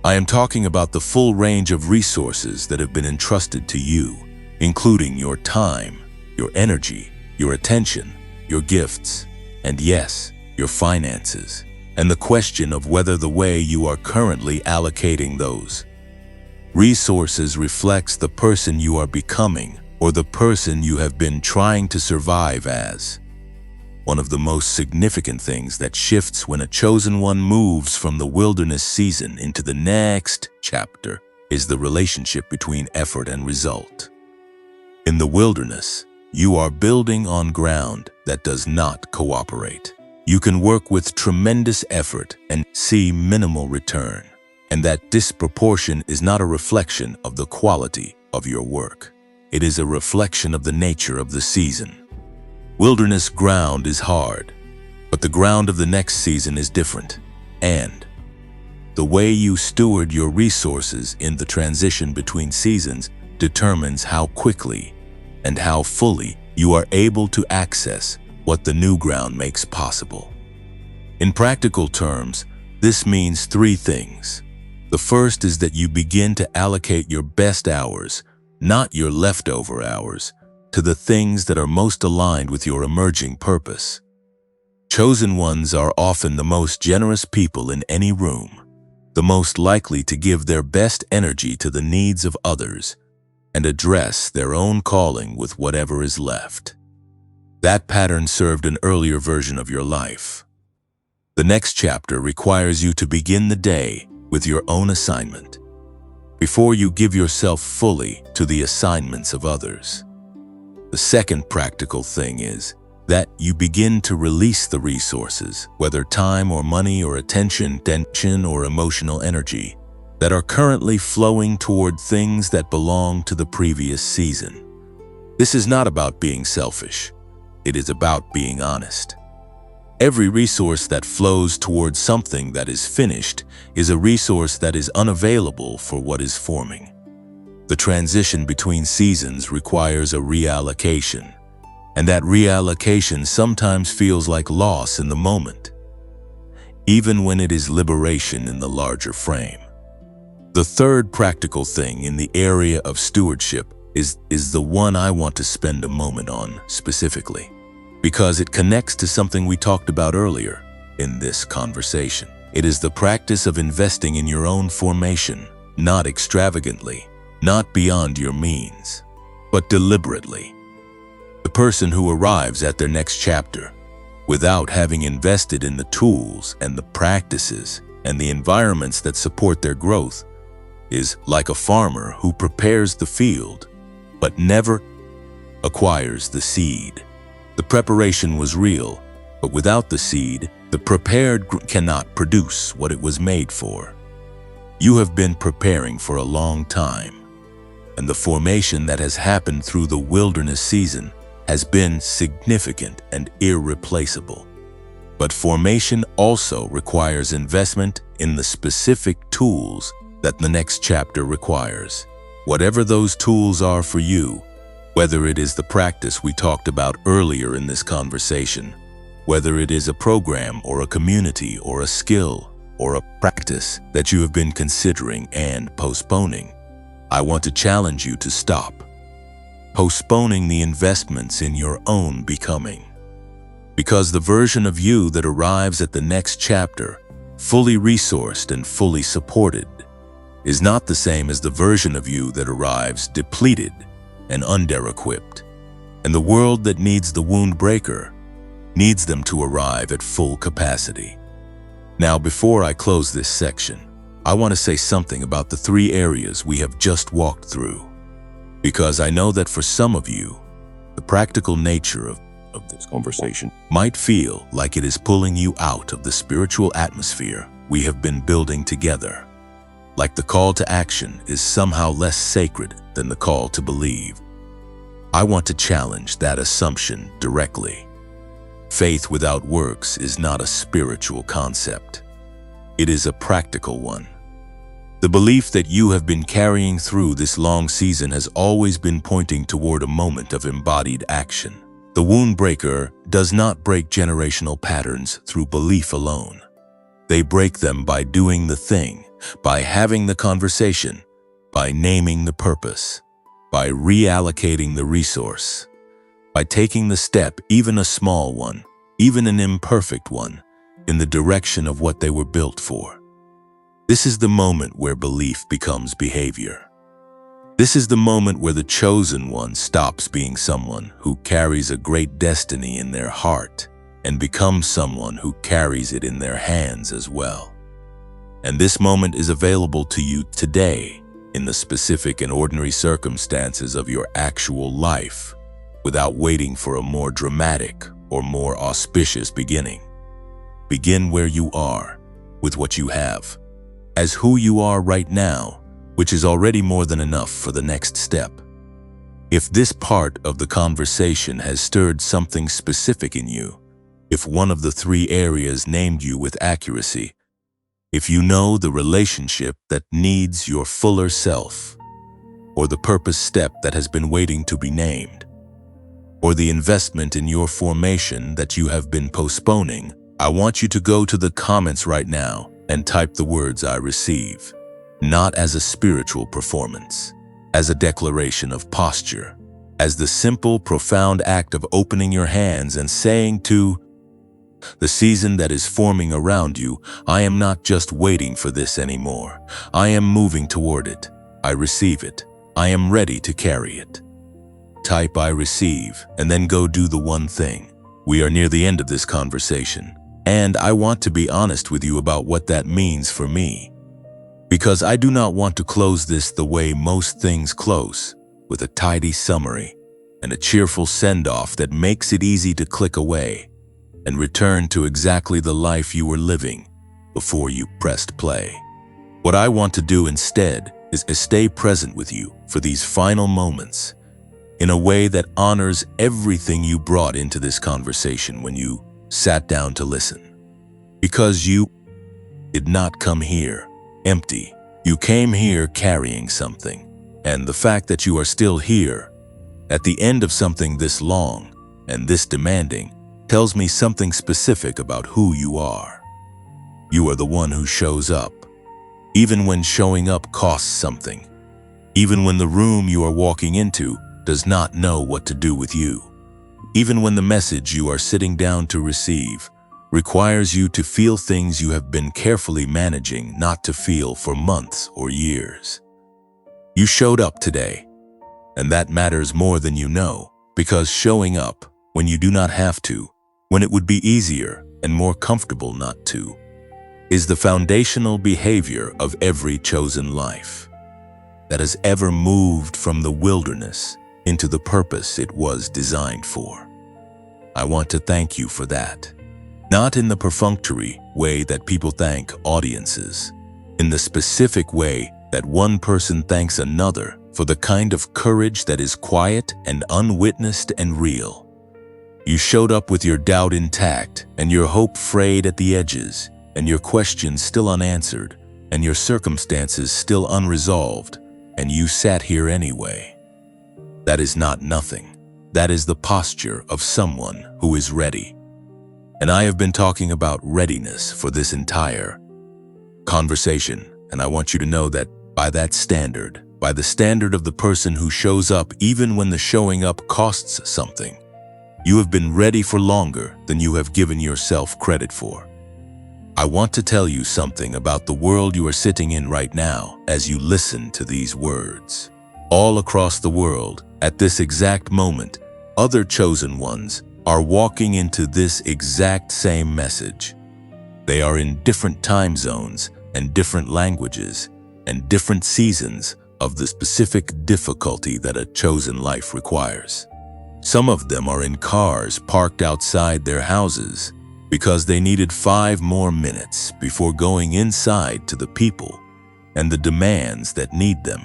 I am talking about the full range of resources that have been entrusted to you, including your time, your energy, your attention, your gifts, and yes, your finances, and the question of whether the way you are currently allocating those resources reflects the person you are becoming or the person you have been trying to survive as. One of the most significant things that shifts when a chosen one moves from the wilderness season into the next chapter is the relationship between effort and result. In the wilderness, you are building on ground that does not cooperate. You can work with tremendous effort and see minimal return, and that disproportion is not a reflection of the quality of your work. It is a reflection of the nature of the season. Wilderness ground is hard, but the ground of the next season is different, and the way you steward your resources in the transition between seasons determines how quickly and how fully you are able to access what the new ground makes possible. In practical terms, this means three things. The first is that you begin to allocate your best hours, not your leftover hours, to the things that are most aligned with your emerging purpose. Chosen ones are often the most generous people in any room, the most likely to give their best energy to the needs of others and address their own calling with whatever is left. That pattern served an earlier version of your life. The next chapter requires you to begin the day with your own assignment, before you give yourself fully to the assignments of others. The second practical thing is that you begin to release the resources, whether time or money or attention, tension or emotional energy, that are currently flowing toward things that belong to the previous season. This is not about being selfish. It is about being honest. Every resource that flows towards something that is finished is a resource that is unavailable for what is forming. The transition between seasons requires a reallocation, and that reallocation sometimes feels like loss in the moment, even when it is liberation in the larger frame. The third practical thing in the area of stewardship is the one I want to spend a moment on specifically, because it connects to something we talked about earlier in this conversation. It is the practice of investing in your own formation, not extravagantly, not beyond your means, but deliberately. The person who arrives at their next chapter without having invested in the tools and the practices and the environments that support their growth is like a farmer who prepares the field but never acquires the seed. The preparation was real, but without the seed, the prepared cannot produce what it was made for. You have been preparing for a long time, and the formation that has happened through the wilderness season has been significant and irreplaceable. But formation also requires investment in the specific tools that the next chapter requires. Whatever those tools are for you, whether it is the practice we talked about earlier in this conversation, whether it is a program or a community or a skill or a practice that you have been considering and postponing, I want to challenge you to stop. postponing the investments in your own becoming. Because the version of you that arrives at the next chapter, fully resourced and fully supported, is not the same as the version of you that arrives depleted and under-equipped. And the world that needs the wound breaker needs them to arrive at full capacity. Now, before I close this section, I want to say something about the 3 areas we have just walked through. Because I know that for some of you, the practical nature of this conversation might feel like it is pulling you out of the spiritual atmosphere we have been building together. Like the call to action is somehow less sacred than the call to believe. I want to challenge that assumption directly. Faith without works is not a spiritual concept. It is a practical one. The belief that you have been carrying through this long season has always been pointing toward a moment of embodied action. The wound breaker does not break generational patterns through belief alone. They break them by doing the thing, by having the conversation, by naming the purpose, by reallocating the resource, by taking the step, even a small one, even an imperfect one, in the direction of what they were built for. This is the moment where belief becomes behavior. This is the moment where the chosen one stops being someone who carries a great destiny in their heart and becomes someone who carries it in their hands as well. And this moment is available to you today in the specific and ordinary circumstances of your actual life, without waiting for a more dramatic or more auspicious beginning. Begin where you are, with what you have, as who you are right now, which is already more than enough for the next step. If this part of the conversation has stirred something specific in you, if one of the 3 areas named you with accuracy, if you know the relationship that needs your fuller self, or the purpose step that has been waiting to be named, or the investment in your formation that you have been postponing, I want you to go to the comments right now and type the words "I receive," not as a spiritual performance, as a declaration of posture, as the simple, profound act of opening your hands and saying to the season that is forming around you, I am not just waiting for this anymore. I am moving toward it. I receive it. I am ready to carry it. Type "I receive" and then go do the one thing. We are near the end of this conversation, and I want to be honest with you about what that means for me. Because I do not want to close this the way most things close, with a tidy summary and a cheerful send-off that makes it easy to click away and return to exactly the life you were living before you pressed play. What I want to do instead is stay present with you for these final moments in a way that honors everything you brought into this conversation when you sat down to listen. Because you did not come here empty. You came here carrying something. And the fact that you are still here, at the end of something this long and this demanding, tells me something specific about who you are. You are the one who shows up, even when showing up costs something, even when the room you are walking into does not know what to do with you, even when the message you are sitting down to receive requires you to feel things you have been carefully managing not to feel for months or years. You showed up today, and that matters more than you know, because showing up when you do not have to, when it would be easier and more comfortable not to, is the foundational behavior of every chosen life that has ever moved from the wilderness into the purpose it was designed for. I want to thank you for that. Not in the perfunctory way that people thank audiences, in the specific way that one person thanks another for the kind of courage that is quiet and unwitnessed and real. You showed up with your doubt intact and your hope frayed at the edges and your questions still unanswered and your circumstances still unresolved, and you sat here anyway. That is not nothing. That is the posture of someone who is ready. And I have been talking about readiness for this entire conversation, and I want you to know that by that standard, by the standard of the person who shows up even when the showing up costs something. You have been ready for longer than you have given yourself credit for. I want to tell you something about the world you are sitting in right now as you listen to these words. All across the world, at this exact moment, other chosen ones are walking into this exact same message. They are in different time zones and different languages and different seasons of the specific difficulty that a chosen life requires. Some of them are in cars parked outside their houses because they needed 5 more minutes before going inside to the people and the demands that need them.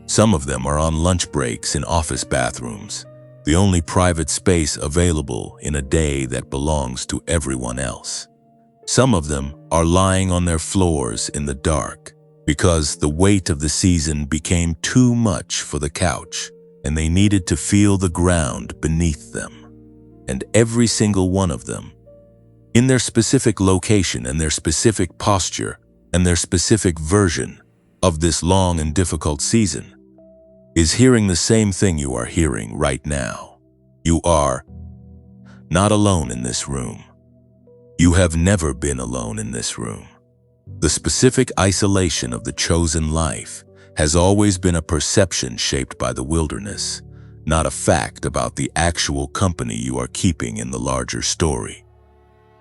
Some of them are on lunch breaks in office bathrooms, the only private space available in a day that belongs to everyone else. Some of them are lying on their floors in the dark because the weight of the season became too much for the couch and they needed to feel the ground beneath them. And every single one of them, in their specific location and their specific posture and their specific version of this long and difficult season, is hearing the same thing you are hearing right now. You are not alone in this room. You have never been alone in this room. The specific isolation of the chosen life has always been a perception shaped by the wilderness, not a fact about the actual company you are keeping in the larger story.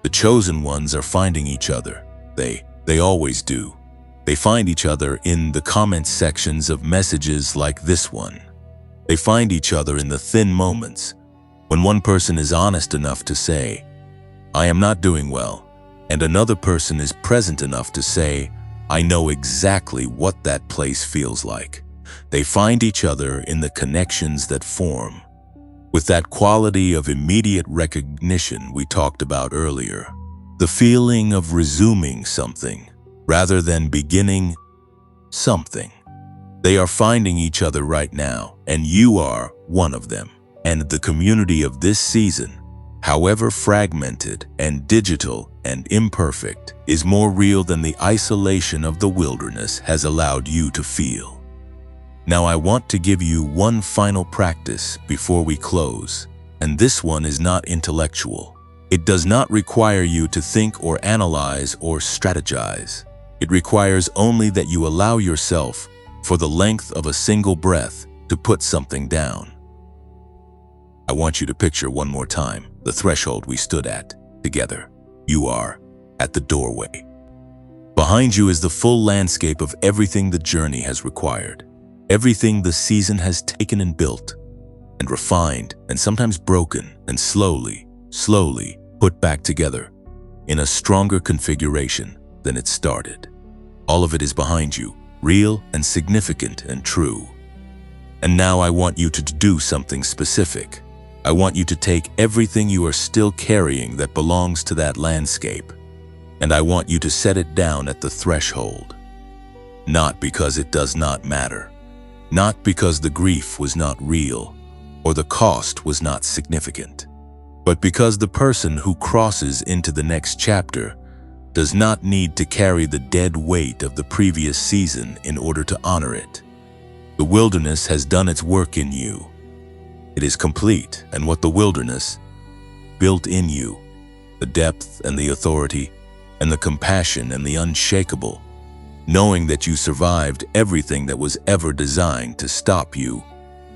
The chosen ones are finding each other. They always do. They find each other in the comment sections of messages like this one. They find each other in the thin moments when one person is honest enough to say, "I am not doing well," and another person is present enough to say, "I know exactly what that place feels like." They find each other in the connections that form, with that quality of immediate recognition we talked about earlier, the feeling of resuming something rather than beginning something. They are finding each other right now, and you are one of them. And the community of this season, however fragmented and digital and imperfect, is more real than the isolation of the wilderness has allowed you to feel. Now I want to give you one final practice before we close, and this one is not intellectual. It does not require you to think or analyze or strategize. It requires only that you allow yourself, for the length of a single breath, to put something down. I want you to picture one more time the threshold we stood at together. You are at the doorway. Behind you is the full landscape of everything the journey has required, everything the season has taken and built, and refined, and sometimes broken, and slowly put back together in a stronger configuration than it started. All of it is behind you, real and significant and true. And now I want you to do something specific. I want you to take everything you are still carrying that belongs to that landscape, and I want you to set it down at the threshold. Not because it does not matter, not because the grief was not real or the cost was not significant, but because the person who crosses into the next chapter does not need to carry the dead weight of the previous season in order to honor it. The wilderness has done its work in you. It is complete, and what the wilderness built in you, the depth and the authority and the compassion and the unshakable, knowing that you survived everything that was ever designed to stop you,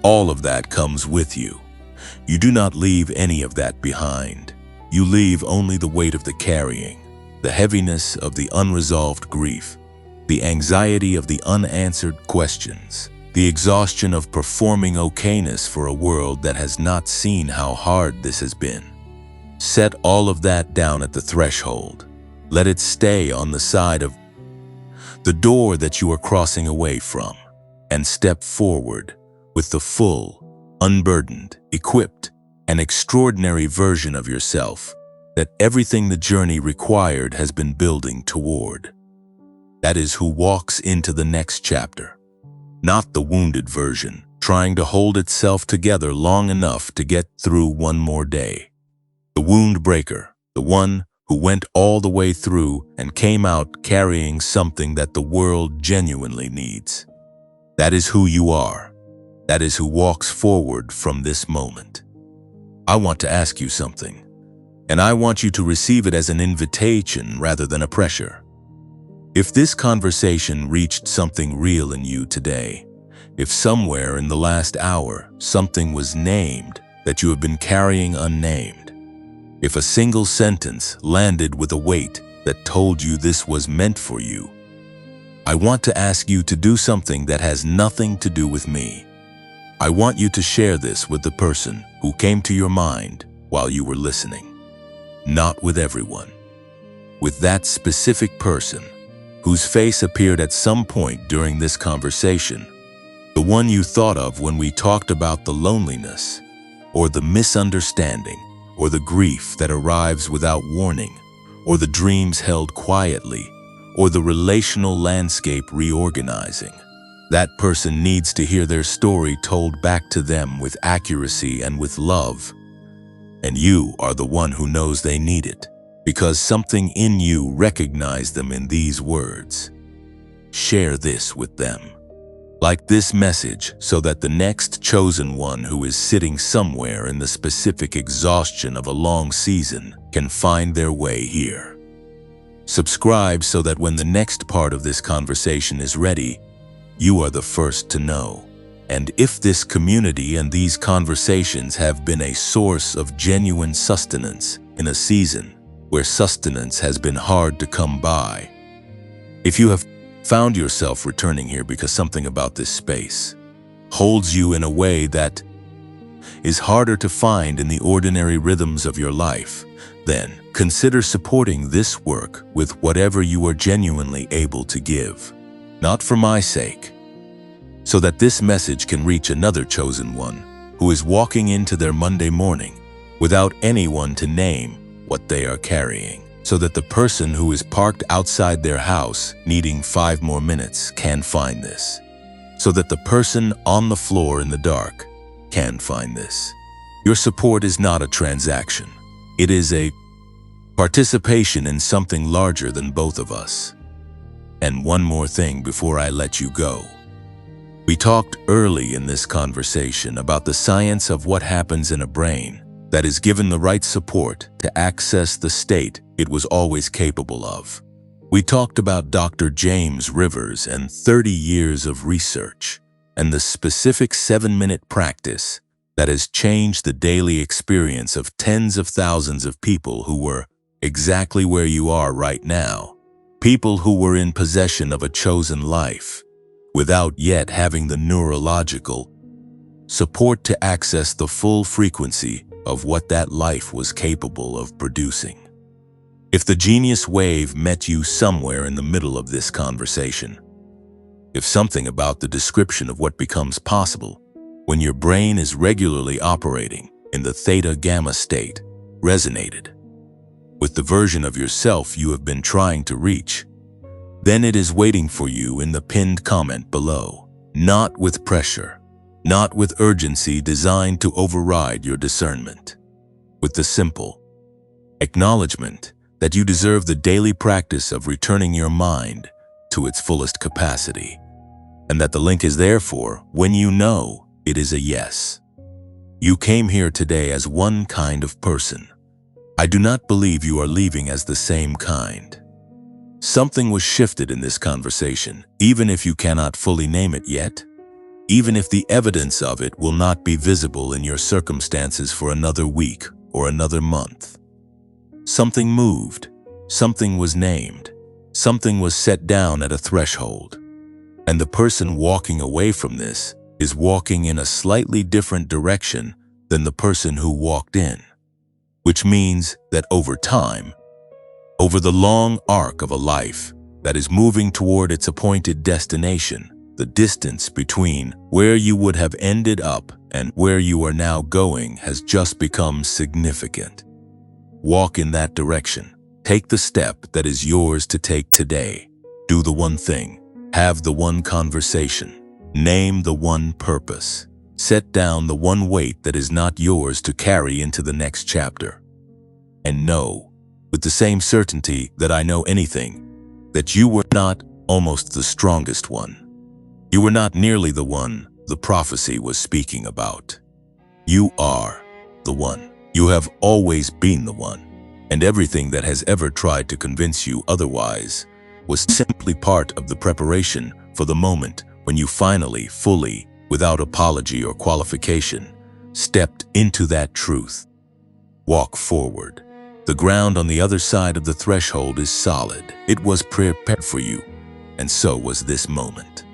all of that comes with you. You do not leave any of that behind. You leave only the weight of the carrying, the heaviness of the unresolved grief, the anxiety of the unanswered questions, the exhaustion of performing okayness for a world that has not seen how hard this has been. Set all of that down at the threshold. Let it stay on the side of the door that you are crossing away from, and step forward with the full, unburdened, equipped, and extraordinary version of yourself that everything the journey required has been building toward. That is who walks into the next chapter. Not the wounded version, trying to hold itself together long enough to get through one more day. The wound breaker, the one who went all the way through and came out carrying something that the world genuinely needs. That is who you are. That is who walks forward from this moment. I want to ask you something, and I want you to receive it as an invitation rather than a pressure. If this conversation reached something real in you today, if somewhere in the last hour something was named that you have been carrying unnamed, if a single sentence landed with a weight that told you this was meant for you, I want to ask you to do something that has nothing to do with me. I want you to share this with the person who came to your mind while you were listening. Not with everyone. With that specific person whose face appeared at some point during this conversation. The one you thought of when we talked about the loneliness, or the misunderstanding, or the grief that arrives without warning, or the dreams held quietly, or the relational landscape reorganizing. That person needs to hear their story told back to them with accuracy and with love. And you are the one who knows they need it, because something in you recognized them in these words. Share this with them. Like this message, so that the next chosen one who is sitting somewhere in the specific exhaustion of a long season can find their way here. Subscribe so that when the next part of this conversation is ready, you are the first to know. And if this community and these conversations have been a source of genuine sustenance in a season where sustenance has been hard to come by, if you have found yourself returning here because something about this space holds you in a way that is harder to find in the ordinary rhythms of your life, then consider supporting this work with whatever you are genuinely able to give. Not for my sake, so that this message can reach another chosen one who is walking into their Monday morning without anyone to name what they are carrying, so that the person who is parked outside their house needing 5 more minutes can find this, so that the person on the floor in the dark can find this. Your support is not a transaction. It is a participation in something larger than both of us. And one more thing before I let you go. We talked early in this conversation about the science of what happens in a brain that is given the right support to access the state it was always capable of. We talked about Dr. James Rivers and 30 years of research and the specific 7-minute practice that has changed the daily experience of tens of thousands of people who were exactly where you are right now. People who were in possession of a chosen life without yet having the neurological support to access the full frequency of what that life was capable of producing. If the genius wave met you somewhere in the middle of this conversation, if something about the description of what becomes possible when your brain is regularly operating in the theta-gamma state resonated with the version of yourself you have been trying to reach, then it is waiting for you in the pinned comment below. Not with pressure, not with urgency designed to override your discernment, with the simple acknowledgement that you deserve the daily practice of returning your mind to its fullest capacity, and that the link is there for when you know it is a yes. You came here today as one kind of person. I do not believe you are leaving as the same kind. Something was shifted in this conversation, even if you cannot fully name it yet, even if the evidence of it will not be visible in your circumstances for another week or another month. Something moved, something was named, something was set down at a threshold, and the person walking away from this is walking in a slightly different direction than the person who walked in, which means that over time, over the long arc of a life that is moving toward its appointed destination, the distance between where you would have ended up and where you are now going has just become significant. Walk in that direction. Take the step that is yours to take today. Do the one thing. Have the one conversation. Name the one purpose. Set down the one weight that is not yours to carry into the next chapter. And know, with the same certainty that I know anything, that you were not almost the strongest one. You were not nearly the one the prophecy was speaking about. You are the one. You have always been the one. And everything that has ever tried to convince you otherwise was simply part of the preparation for the moment when you finally, fully, without apology or qualification, stepped into that truth. Walk forward. The ground on the other side of the threshold is solid. It was prepared for you, and so was this moment.